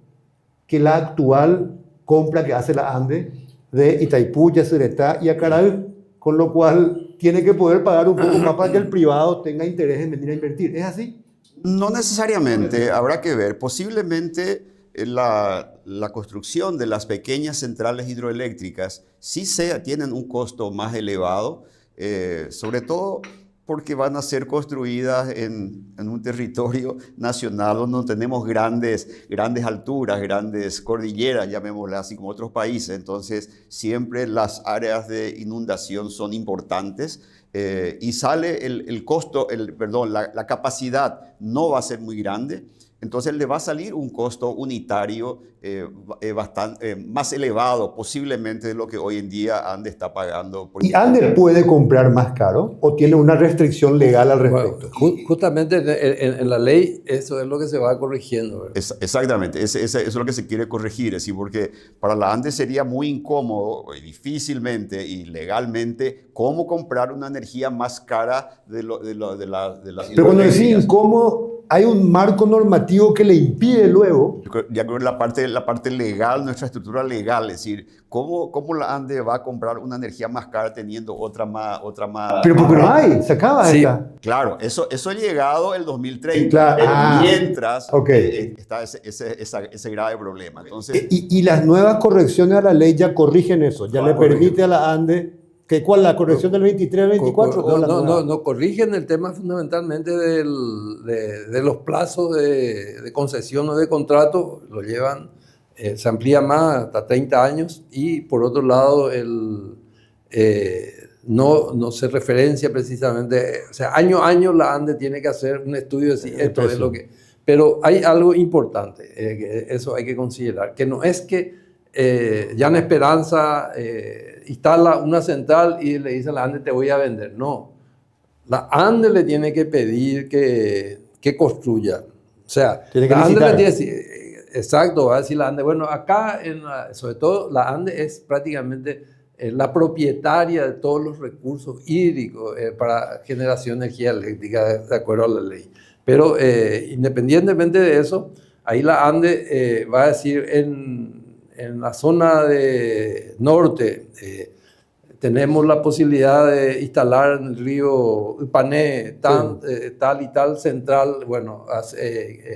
que la actual compra que hace la ANDE de Itaipú, Yacyretá y Acaral, con lo cual tiene que poder pagar un poco más para que el privado tenga interés en venir a invertir. ¿Es así? No necesariamente, habrá que ver. Posiblemente la construcción de las pequeñas centrales hidroeléctricas sí tienen un costo más elevado, sobre todo porque van a ser construidas en un territorio nacional donde no tenemos grandes alturas, grandes cordilleras, llamémoslas así, como otros países. Entonces, siempre las áreas de inundación son importantes y sale el costo, la capacidad no va a ser muy grande. Entonces le va a salir un costo unitario bastante más elevado, posiblemente de lo que hoy en día ANDE está pagando. ¿Y ANDE puede comprar más caro o tiene una restricción legal al respecto? Bueno, justamente en la ley eso es lo que se va corrigiendo, ¿verdad? Exactamente, eso es lo que se quiere corregir, es decir, porque para la ANDE sería muy incómodo, difícilmente y legalmente, cómo comprar una energía más cara de las Pero cuando decís hidroeléctricas. incómodo, hay un marco normativo que le impide luego. De acuerdo a la parte legal, nuestra estructura legal, es decir, ¿cómo la ANDE va a comprar una energía más cara teniendo otra más? Pero porque no hay, se acaba Sí. esta. Claro, eso ha llegado el 2030, Claro, pero mientras ok. está ese grave problema. Entonces, Y las nuevas correcciones a la ley ya corrigen eso, ya le permite a la ANDE, ¿cuál? ¿La corrección del 23 al 24? No, corrigen el tema fundamentalmente de los plazos de concesión o de contrato, lo llevan, se amplía más hasta 30 años y por otro lado no se referencia precisamente, o sea, año a año la ANDE tiene que hacer un estudio de si esto es lo que... Pero hay algo importante, que eso hay que considerar, que no es que Llana Esperanza instala una central y le dice a la ANDE te voy a vender. No, la ANDE le tiene que pedir que construya. O sea, Tiene que la ANDE licitar. le tiene que decir, exacto, va a decir la ANDE, bueno, acá, sobre todo, la ANDE es prácticamente la propietaria de todos los recursos hídricos para generación de energía eléctrica, de acuerdo a la ley. Pero independientemente de eso, ahí la ANDE va a decir en la zona de norte tenemos la posibilidad de instalar en el río Ipané tal y tal central. Bueno,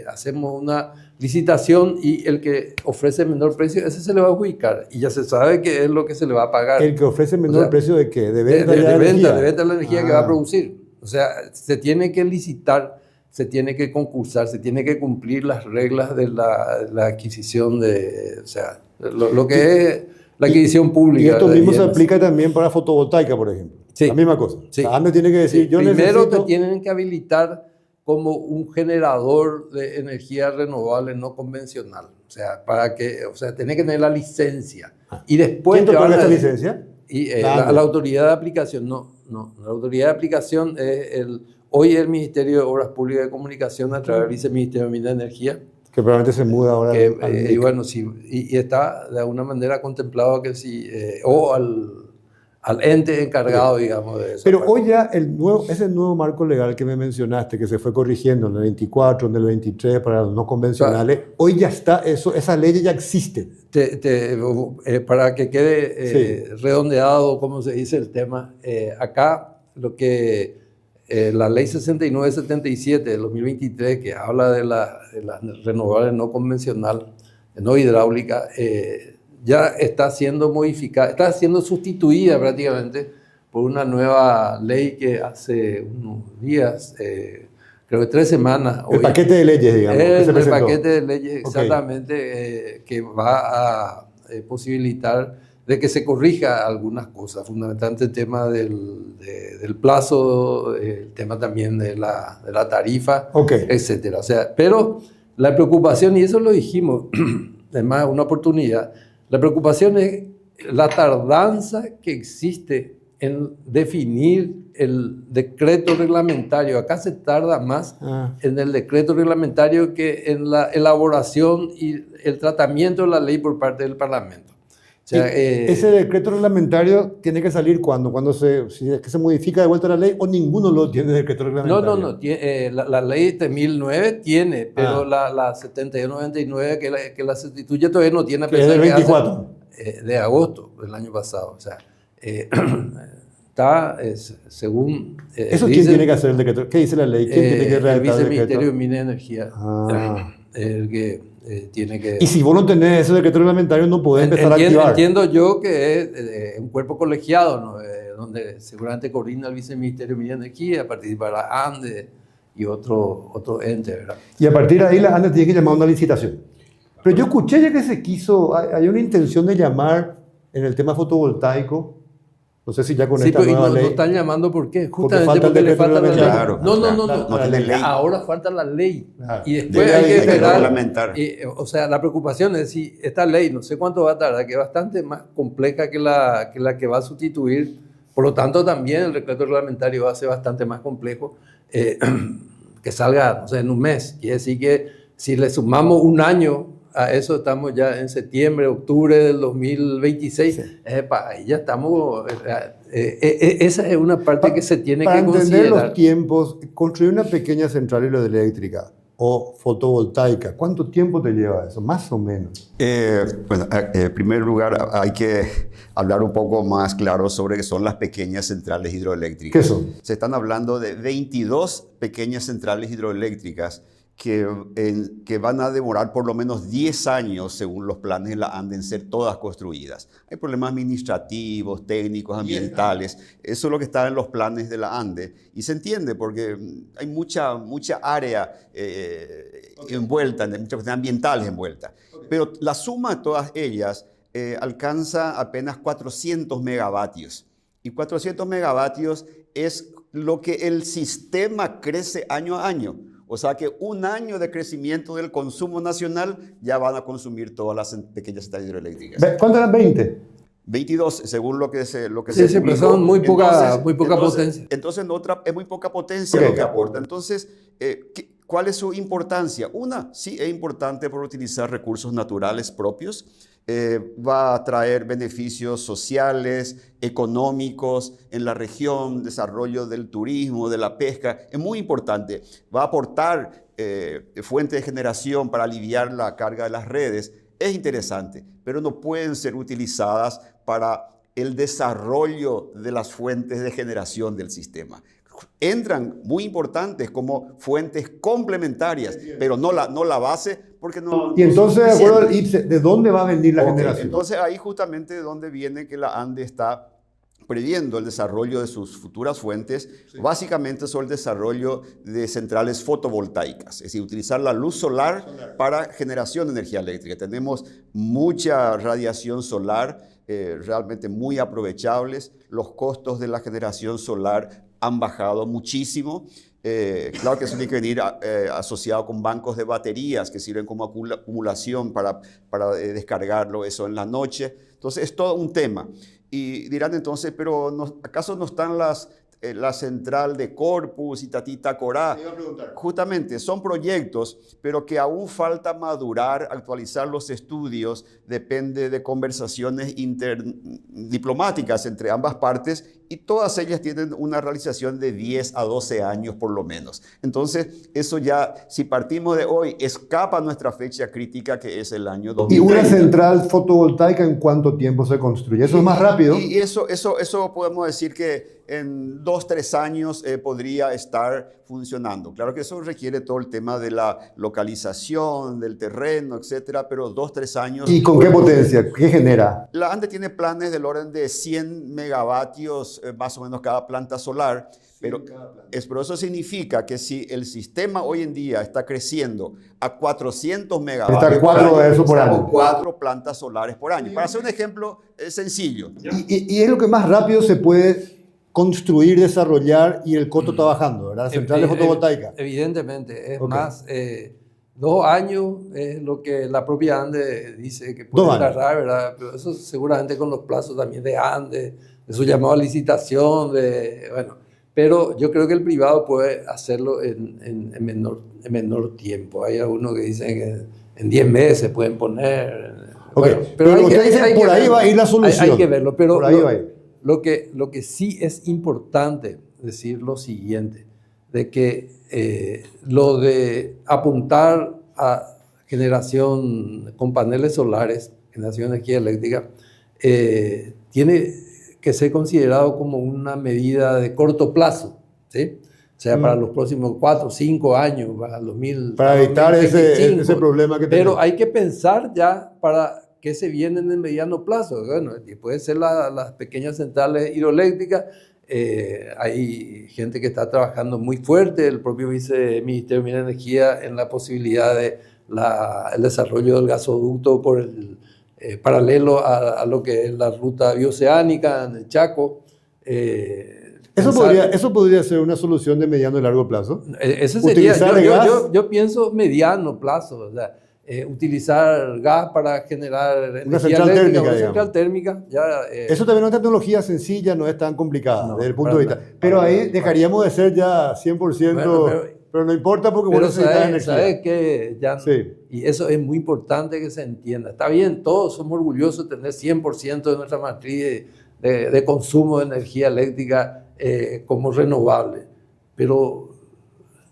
hacemos una licitación y el que ofrece menor precio, ese se le va a adjudicar y ya se sabe qué es lo que se le va a pagar. ¿El que ofrece menor precio de qué? ¿De venta de energía? De venta de la energía que va a producir. O sea, se tiene que licitar, se tiene que concursar, se tiene que cumplir las reglas de la adquisición o sea, lo que es la adquisición pública. Y esto mismo se bienes. aplica también para fotovoltaica, por ejemplo. Sí. La misma cosa. Sí. La ANDE tiene que decir, yo Primero necesito... te tienen que habilitar como un generador de energía renovable no convencional. O sea, tiene que tener la licencia. Y después ¿Quién te otorga esta licencia? Y, La la autoridad de aplicación, no. La autoridad de aplicación es hoy el Ministerio de Obras Públicas y Comunicación a través del Viceministerio de Minas y Energía. Que probablemente se muda ahora. Y bueno, sí, y está de alguna manera contemplado que sí, o al ente encargado, digamos, de eso. Pero hoy ya ese nuevo marco legal que me mencionaste, que se fue corrigiendo en el 24, en el 23 para los no convencionales, hoy ya está eso, esa ley ya existe. Para que quede redondeado, como se dice el tema, acá lo que la ley 6977 de 2023, que habla de las renovables no convencional, no hidráulica, ya está siendo modificada, está siendo sustituida prácticamente por una nueva ley que hace unos días, creo que 3 semanas. El paquete de leyes, digamos. El paquete de leyes, exactamente, que va a posibilitar de que se corrija algunas cosas, fundamentalmente el tema del plazo, el tema también de la tarifa, etcétera. O sea, pero la preocupación, y eso lo dijimos, además una oportunidad, la preocupación es la tardanza que existe en definir el decreto reglamentario. Acá se tarda más en el decreto reglamentario que en la elaboración y el tratamiento de la ley por parte del Parlamento. O sea, ¿ese decreto reglamentario tiene que salir cuando si es que se modifica de vuelta la ley o ninguno lo tiene decreto reglamentario? No. La ley 3009 tiene, pero la 7199 que la sustituye todavía no tiene. Es del 24. De agosto del año pasado. O sea, está según... ¿Eso quién tiene que hacer el decreto? ¿Qué dice la ley? ¿Quién tiene que redactar el Viceministerio de Minas y Energía. El que tiene que... Y si vos no tenés ese decreto reglamentario, no podés empezar a activar. Entiendo yo que es un cuerpo colegiado, ¿no? Donde seguramente coordina el Viceministerio de Minas y Energía, participará ANDE y otro ente, ¿verdad? Y a partir de ahí la ANDE tiene que llamar a una licitación. Pero yo escuché ya que hay una intención de llamar en el tema fotovoltaico. No sé si ya con esta nueva ley. No están llamando, ¿por qué? Justamente porque le falta la ley. Claro, no tiene ley. Ahora falta la ley. Claro. Y después hay que esperar. reglamentar. O sea, la preocupación es si esta ley, no sé cuánto va a tardar, que es bastante más compleja que la que va a sustituir. Por lo tanto, también el decreto reglamentario va a ser bastante más complejo. Que salga, no sé, en un mes. Quiere decir que si le sumamos un año a eso, estamos ya en septiembre, octubre del 2026. Sí. Ahí ya estamos. Esa es una parte que se tiene que considerar. Para entender los tiempos, construir una pequeña central hidroeléctrica o fotovoltaica, ¿cuánto tiempo te lleva eso? Más o menos. Bueno, en primer lugar, hay que hablar un poco más claro sobre qué son las pequeñas centrales hidroeléctricas. ¿Qué son? Se están hablando de 22 pequeñas centrales hidroeléctricas que van a demorar por lo menos 10 años, según los planes de la ANDE, en ser todas construidas. Hay problemas administrativos, técnicos, ambientales. Eso es lo que está en los planes de la ANDE. Y se entiende porque hay mucha área envuelta, muchas cuestiones ambientales envueltas. Pero la suma de todas ellas alcanza apenas 400 megavatios. Y 400 megavatios es lo que el sistema crece año a año. O sea que un año de crecimiento del consumo nacional ya van a consumir todas las pequeñas centrales hidroeléctricas. ¿Cuánto eran 20? 22, según lo que se publicó. Pero son muy poca potencia. Entonces es muy poca potencia lo que aporta. Entonces, ¿cuál es su importancia? Una, sí es importante por utilizar recursos naturales propios. Va a traer beneficios sociales, económicos en la región, desarrollo del turismo, de la pesca. Es muy importante. Va a aportar fuentes de generación para aliviar la carga de las redes. Es interesante, pero no pueden ser utilizadas para el desarrollo de las fuentes de generación del sistema. entran muy importantes como fuentes complementarias, pero no la base, porque no... Y entonces, de no es acuerdo al suficiente. IPCEI, ¿de dónde va a venir la Ok, generación? entonces ahí justamente de donde viene que la ANDE está previendo el desarrollo de sus futuras fuentes, básicamente sobre el desarrollo de centrales fotovoltaicas, es decir, utilizar la luz solar para generación de energía eléctrica. Tenemos mucha radiación solar, realmente muy aprovechables. Los costos de la generación solar han bajado muchísimo. Claro que eso tiene que venir asociado con bancos de baterías que sirven como acumulación para descargarlo eso en la noche. Entonces es todo un tema. Y dirán entonces, pero ¿acaso no están la central de Corpus y Tatita Corá? Justamente, son proyectos, pero que aún falta madurar, actualizar los estudios, depende de conversaciones diplomáticas entre ambas partes, y todas ellas tienen una realización de 10 a 12 años por lo menos. Entonces, eso ya, si partimos de hoy, escapa nuestra fecha crítica, que es el año 2030. ¿Y una central fotovoltaica en cuánto tiempo se construye? ¿Eso es más rápido? Y eso podemos decir que en 2-3 años podría estar funcionando. Claro que eso requiere todo el tema de la localización, del terreno, etcétera, pero 2-3 años. ¿Y con qué potencia? ¿Qué genera? La ANDE tiene planes del orden de 100 megavatios más o menos cada planta solar, pero eso significa que si el sistema hoy en día está creciendo a 400 megavatios Está 4 de eso por año. 4 plantas solares por año. Para hacer un ejemplo sencillo. Y es lo que más rápido se puede construir, desarrollar, y el costo está bajando, ¿verdad? Centrales fotovoltaicas. Evidentemente, es Ok. más, 2 años es lo que la propia ANDE dice que 2 puede años. tardar, ¿verdad? Pero eso seguramente con los plazos también de ANDE, de su llamado a licitación, bueno. Pero yo creo que el privado puede hacerlo en menor tiempo. Hay algunos que dicen que en 10 meses pueden poner. Ok, pero hay usted dice, por ahí va a ir la solución. Hay que verlo, pero Por ahí va a ir. lo que sí es importante decir lo siguiente, de que lo de apuntar a generación con paneles solares, generación de energía eléctrica, tiene que ser considerado como una medida de corto plazo, ¿sí? O sea, para los próximos 4 o 5 años, para el 2000. Para evitar 2025. ese problema que tenemos. Pero hay que pensar ya para qué se viene en el mediano plazo. Bueno, puede ser las pequeñas centrales hidroeléctricas. Hay gente que está trabajando muy fuerte, el propio viceministerio de Energía, en la posibilidad de el desarrollo del gasoducto por paralelo a lo que es la ruta bioceánica en el Chaco. Eso podría ser una solución de mediano y largo plazo. Eso sería, Utilizar el gas. yo pienso mediano plazo, o sea, utilizar gas para generar energía central eléctrica, térmica, una digamos. central térmica. Eso también es una tecnología sencilla, no es tan complicada No, desde el punto de para vista. nada. Pero ahí dejaríamos de ser ya 100%, Bueno, pero no importa porque vos Pero necesitas energía. ¿sabes qué, Jan? Sí. Y eso es muy importante que se entienda. Está bien, todos somos orgullosos de tener 100% de nuestra matriz de consumo de energía eléctrica como renovable. Pero,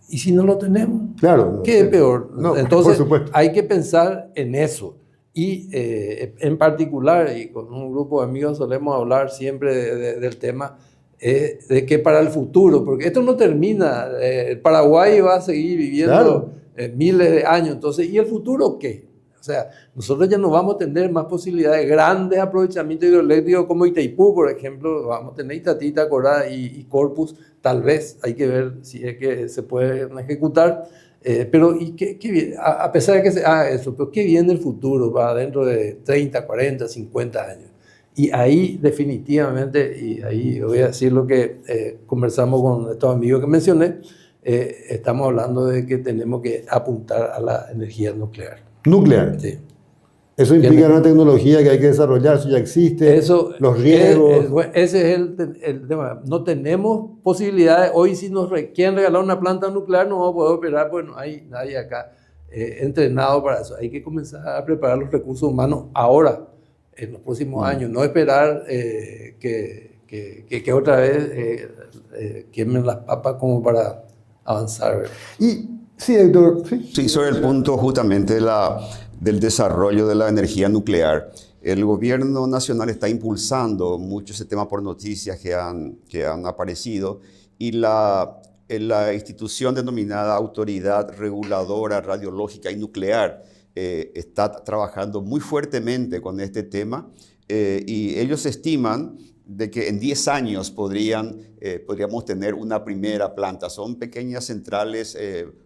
¿y si no lo tenemos? Claro. ¿Qué es peor? No, Entonces, por supuesto. hay que pensar en eso. Y en particular, y con un grupo de amigos solemos hablar siempre del tema, de que para el futuro, porque esto no termina, el Paraguay va a seguir viviendo miles de años, entonces, ¿y el futuro qué? O sea, nosotros ya no vamos a tener más posibilidades de grandes aprovechamientos hidroeléctricos como Itaipú, por ejemplo, vamos a tener Itatita, Corá y Corpus, tal vez, hay que ver si es que se pueden ejecutar, pero ¿y qué viene? A pesar de que se haga eso, pero ¿qué viene el futuro para dentro de 30, 40, 50 años? Y ahí definitivamente, y ahí voy a decir lo que conversamos con estos amigos que mencioné, estamos hablando de que tenemos que apuntar a la energía nuclear. Nuclear. Sí. Eso implica una tecnología que hay que desarrollar, eso ya existe, los riesgos. Ese es el tema. No tenemos posibilidades. Hoy si nos quieren regalar una planta nuclear no vamos a poder operar porque no hay nadie acá entrenado para eso. Hay que comenzar a preparar los recursos humanos ahora, en los próximos años, no esperar que otra vez quemen las papas como para avanzar. Y sí, Héctor, sí. Sí, sobre el punto justamente del desarrollo de la energía nuclear. El gobierno nacional está impulsando mucho ese tema por noticias que han aparecido y la institución denominada Autoridad Reguladora Radiológica y Nuclear está trabajando muy fuertemente con este tema y ellos estiman de que en 10 años podríamos tener una primera planta. Son pequeñas centrales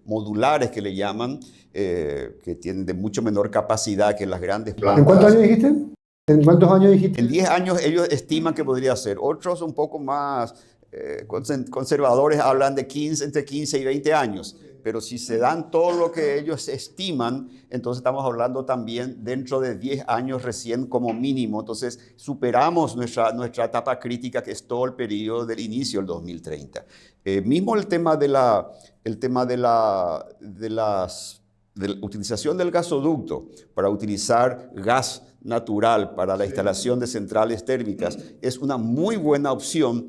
modulares que le llaman, que tienen de mucho menor capacidad que las grandes plantas. ¿En cuántos años dijiste? ¿En cuántos años dijiste? En 10 años ellos estiman que podría ser. Otros un poco más conservadores hablan de entre 15 y 20 años. Pero si se dan todo lo que ellos estiman, entonces estamos hablando también dentro de 10 años recién como mínimo. Entonces superamos nuestra etapa crítica, que es todo el periodo del inicio del 2030. Mismo el tema de la utilización del gasoducto para utilizar gas natural para la instalación de centrales térmicas es una muy buena opción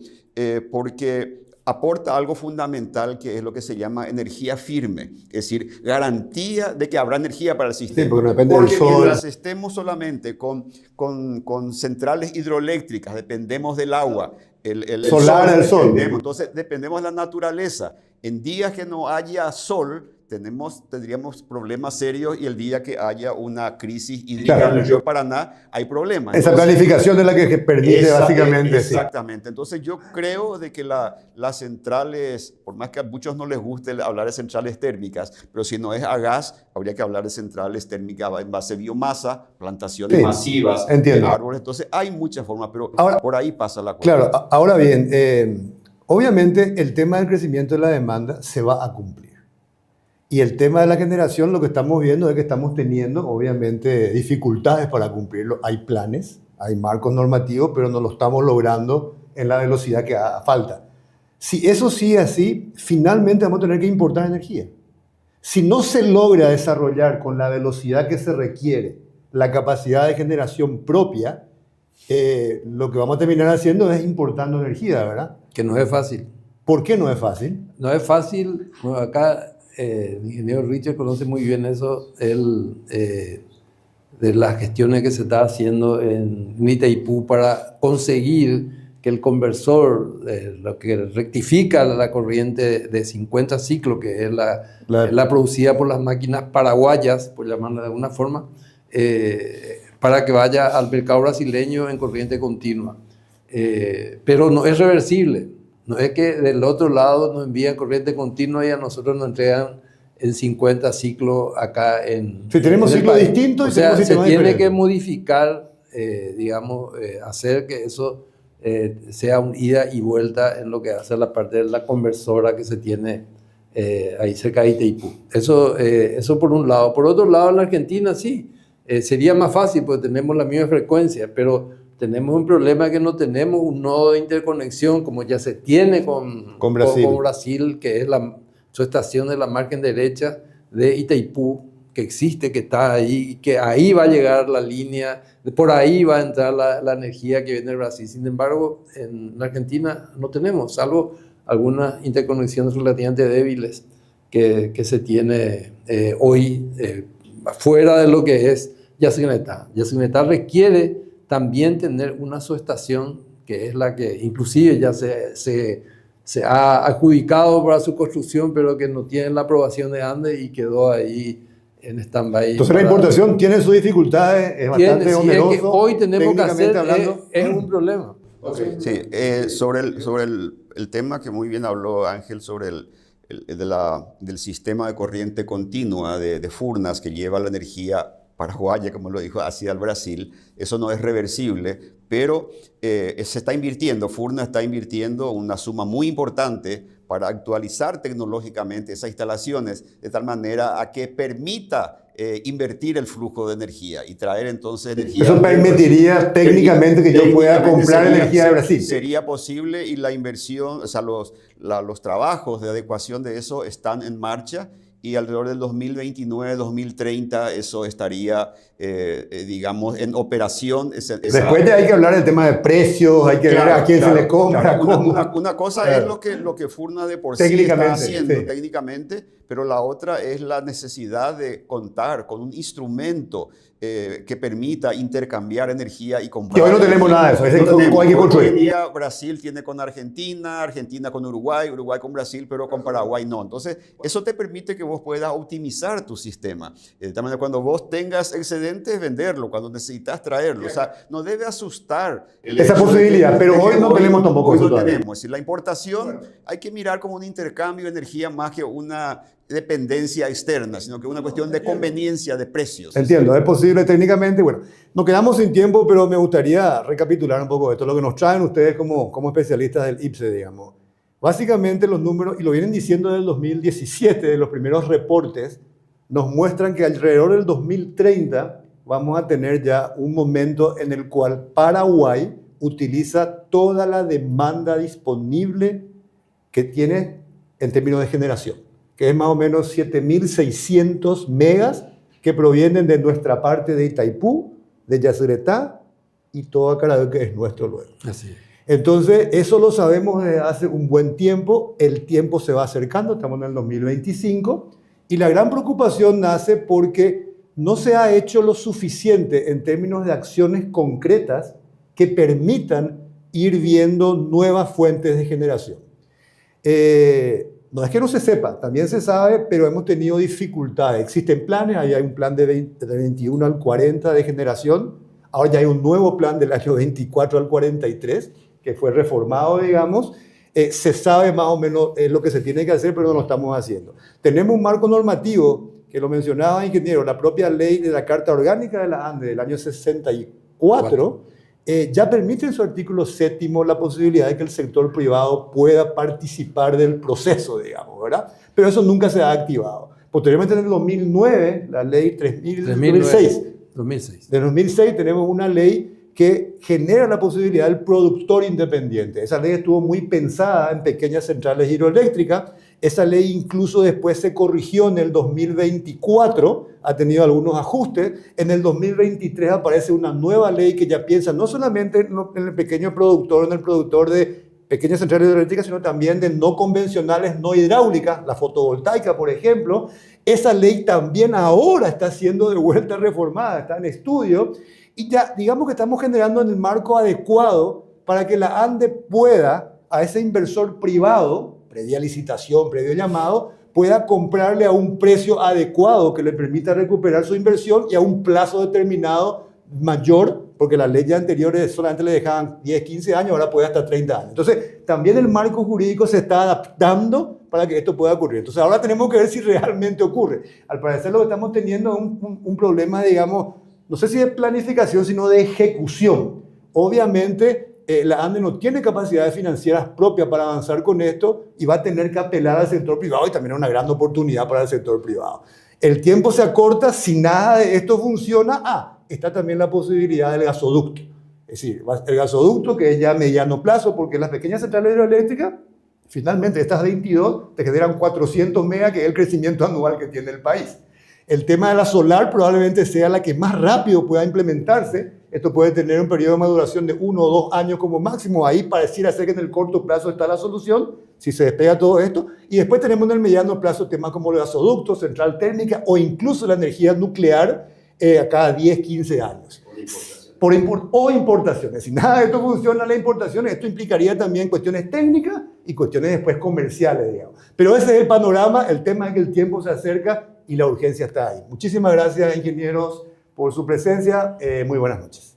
porque aporta algo fundamental que es lo que se llama energía firme, es decir, garantía de que habrá energía para el sistema. Sí, porque no depende del sol. Mientras estemos solamente con centrales hidroeléctricas, dependemos del agua, el solar, el sol. Entonces dependemos de la naturaleza. En días que no haya sol, tendríamos problemas serios y el día que haya una crisis hídrica en el río Paraná, hay problemas. Esa planificación es la que permite básicamente. Exactamente. Sí. Entonces yo creo de que las centrales, por más que a muchos no les guste hablar de centrales térmicas, pero si no es a gas, habría que hablar de centrales térmicas en base a biomasa, plantaciones masivas de árboles. Entonces hay muchas formas, pero ahora, por ahí pasa la cosa. Claro, ahora bien, obviamente el tema del crecimiento de la demanda se va a cumplir. Y el tema de la generación, lo que estamos viendo es que estamos teniendo, obviamente, dificultades para cumplirlo. Hay planes, hay marcos normativos, pero no lo estamos logrando en la velocidad que haga falta. Si eso sigue así, finalmente vamos a tener que importar energía. Si no se logra desarrollar con la velocidad que se requiere la capacidad de generación propia, lo que vamos a terminar haciendo es importando energía, ¿verdad? Que no es fácil. ¿Por qué no es fácil? No es fácil. Bueno, acá el ingeniero Richard conoce muy bien eso, de las gestiones que se está haciendo en Itaipú para conseguir que el conversor, lo que rectifica la corriente de 50 ciclos, que es la producida por las máquinas paraguayas, por llamarla de alguna forma, para que vaya al mercado brasileño en corriente continua. Pero no es reversible. No es que del otro lado nos envían corriente continua y a nosotros nos entregan en 50 ciclos acá en... Si tenemos ciclos distintos... O sea, se tiene que modificar, hacer que eso sea un ida y vuelta en lo que hace la parte de la conversora que se tiene ahí cerca de Itaipú. Eso por un lado. Por otro lado, en la Argentina sí, sería más fácil porque tenemos la misma frecuencia, pero tenemos un problema que no tenemos un nodo de interconexión como ya se tiene con Brasil, que es su estación de la margen derecha de Itaipú, que existe, que está ahí, que ahí va a llegar la línea, por ahí va a entrar la energía que viene de Brasil. Sin embargo, en la Argentina no tenemos, salvo algunas interconexiones relativamente débiles que se tiene hoy fuera de lo que es Yacyretá. Yacyretá requiere también tener una subestación que es la que inclusive ya se ha adjudicado para su construcción, pero que no tiene la aprobación de Andes y quedó ahí en stand-by. Entonces la importación tiene sus dificultades, es bastante oneroso. Es que hoy tenemos que hacer, es un problema. Okay. Sí, sobre el tema que muy bien habló Ángel sobre del sistema de corriente continua de Furnas que lleva la energía paraguaya, como lo dijo, hacia el Brasil. Eso no es reversible, pero se está invirtiendo, Furnas está invirtiendo una suma muy importante para actualizar tecnológicamente esas instalaciones de tal manera a que permita invertir el flujo de energía y traer entonces energía. Eso permitiría técnicamente que yo pueda comprar energía de Brasil. Sería posible y la inversión, o sea, los trabajos de adecuación de eso están en marcha. Y alrededor del 2029-2030 eso estaría digamos, en operación. Después hay que hablar del tema de precios, hay que ver a quién se le compra, cómo. Una cosa es lo que Furna de por sí está haciendo técnicamente, pero la otra es la necesidad de contar con un instrumento que permita intercambiar energía y comprar. Que hoy no tenemos nada de eso, hay que construir. Hoy en día Brasil tiene con Argentina, Argentina con Uruguay, Uruguay con Brasil, pero con Paraguay no. Entonces, eso te permite que vos puedas optimizar tu sistema. De tal manera, cuando vos tengas excedentes, venderlo, cuando necesitas traerlo. O sea, no debe asustar esa posibilidad, pero hoy no tenemos tampoco eso todavía. Es decir, la importación hay que mirar como un intercambio de energía más que una dependencia externa, sino que una cuestión de conveniencia de precios. Entiendo, es posible técnicamente. Bueno, nos quedamos sin tiempo, pero me gustaría recapitular un poco esto, lo que nos traen ustedes como especialistas del IPCE, digamos. Básicamente los números, y lo vienen diciendo desde el 2017, de los primeros reportes, nos muestran que alrededor del 2030 vamos a tener ya un momento en el cual Paraguay utiliza toda la demanda disponible que tiene en términos de generación, que es más o menos 7.600 megas que provienen de nuestra parte de Itaipú, de Yacyretá y todo Carabobo, que es nuestro luego. Así es. Entonces, eso lo sabemos desde hace un buen tiempo, el tiempo se va acercando, estamos en el 2025, y la gran preocupación nace porque no se ha hecho lo suficiente en términos de acciones concretas que permitan ir viendo nuevas fuentes de generación. No es que no se sepa, también se sabe, pero hemos tenido dificultades. Existen planes, ahí hay un plan de 21 al 40 de generación, ahora ya hay un nuevo plan del año 24 al 43, que fue reformado, digamos. Se sabe más o menos lo que se tiene que hacer, pero no lo estamos haciendo. Tenemos un marco normativo, que lo mencionaba ingeniero, la propia ley de la Carta Orgánica de la ANDE del año 64, ya permite en su artículo 7 la posibilidad de que el sector privado pueda participar del proceso, digamos, ¿verdad? Pero eso nunca se ha activado. Posteriormente, en el 2009, la ley 2006. De 2006 tenemos una ley que genera la posibilidad del productor independiente. Esa ley estuvo muy pensada en pequeñas centrales hidroeléctricas. Esa ley incluso después se corrigió en el 2024, ha tenido algunos ajustes. En el 2023 aparece una nueva ley que ya piensa no solamente en el pequeño productor, en el productor de pequeñas centrales hidroeléctricas, sino también de no convencionales, no hidráulicas, la fotovoltaica, por ejemplo. Esa ley también ahora está siendo de vuelta reformada, está en estudio. Y ya, digamos que estamos generando en el marco adecuado para que la ANDE pueda, a ese inversor privado, previa licitación, previo llamado, pueda comprarle a un precio adecuado que le permita recuperar su inversión y a un plazo determinado mayor, porque las leyes anteriores solamente le dejaban 10, 15 años, ahora puede hasta 30 años. Entonces, también el marco jurídico se está adaptando para que esto pueda ocurrir. Entonces, ahora tenemos que ver si realmente ocurre. Al parecer, lo que estamos teniendo es un problema, digamos, no sé si de planificación, sino de ejecución. Obviamente, la ANDE no tiene capacidades financieras propias para avanzar con esto y va a tener que apelar al sector privado, y también es una gran oportunidad para el sector privado. El tiempo se acorta, si nada de esto funciona, está también la posibilidad del gasoducto. Es decir, el gasoducto, que es ya a mediano plazo, porque las pequeñas centrales hidroeléctricas, finalmente estas 22 te generan 400 megas, que es el crecimiento anual que tiene el país. El tema de la solar probablemente sea la que más rápido pueda implementarse. Esto puede tener un periodo de maduración de 1 o 2 años como máximo. Ahí pareciera ser que en el corto plazo está la solución, si se despega todo esto. Y después tenemos en el mediano plazo temas como el gasoducto, central térmica o incluso la energía nuclear a cada 10, 15 años. O importaciones. Si nada de esto funciona, la importación, esto implicaría también cuestiones técnicas y cuestiones después comerciales, digamos. Pero ese es el panorama. El tema es que el tiempo se acerca y la urgencia está ahí. Muchísimas gracias, ingenieros, por su presencia. Muy buenas noches.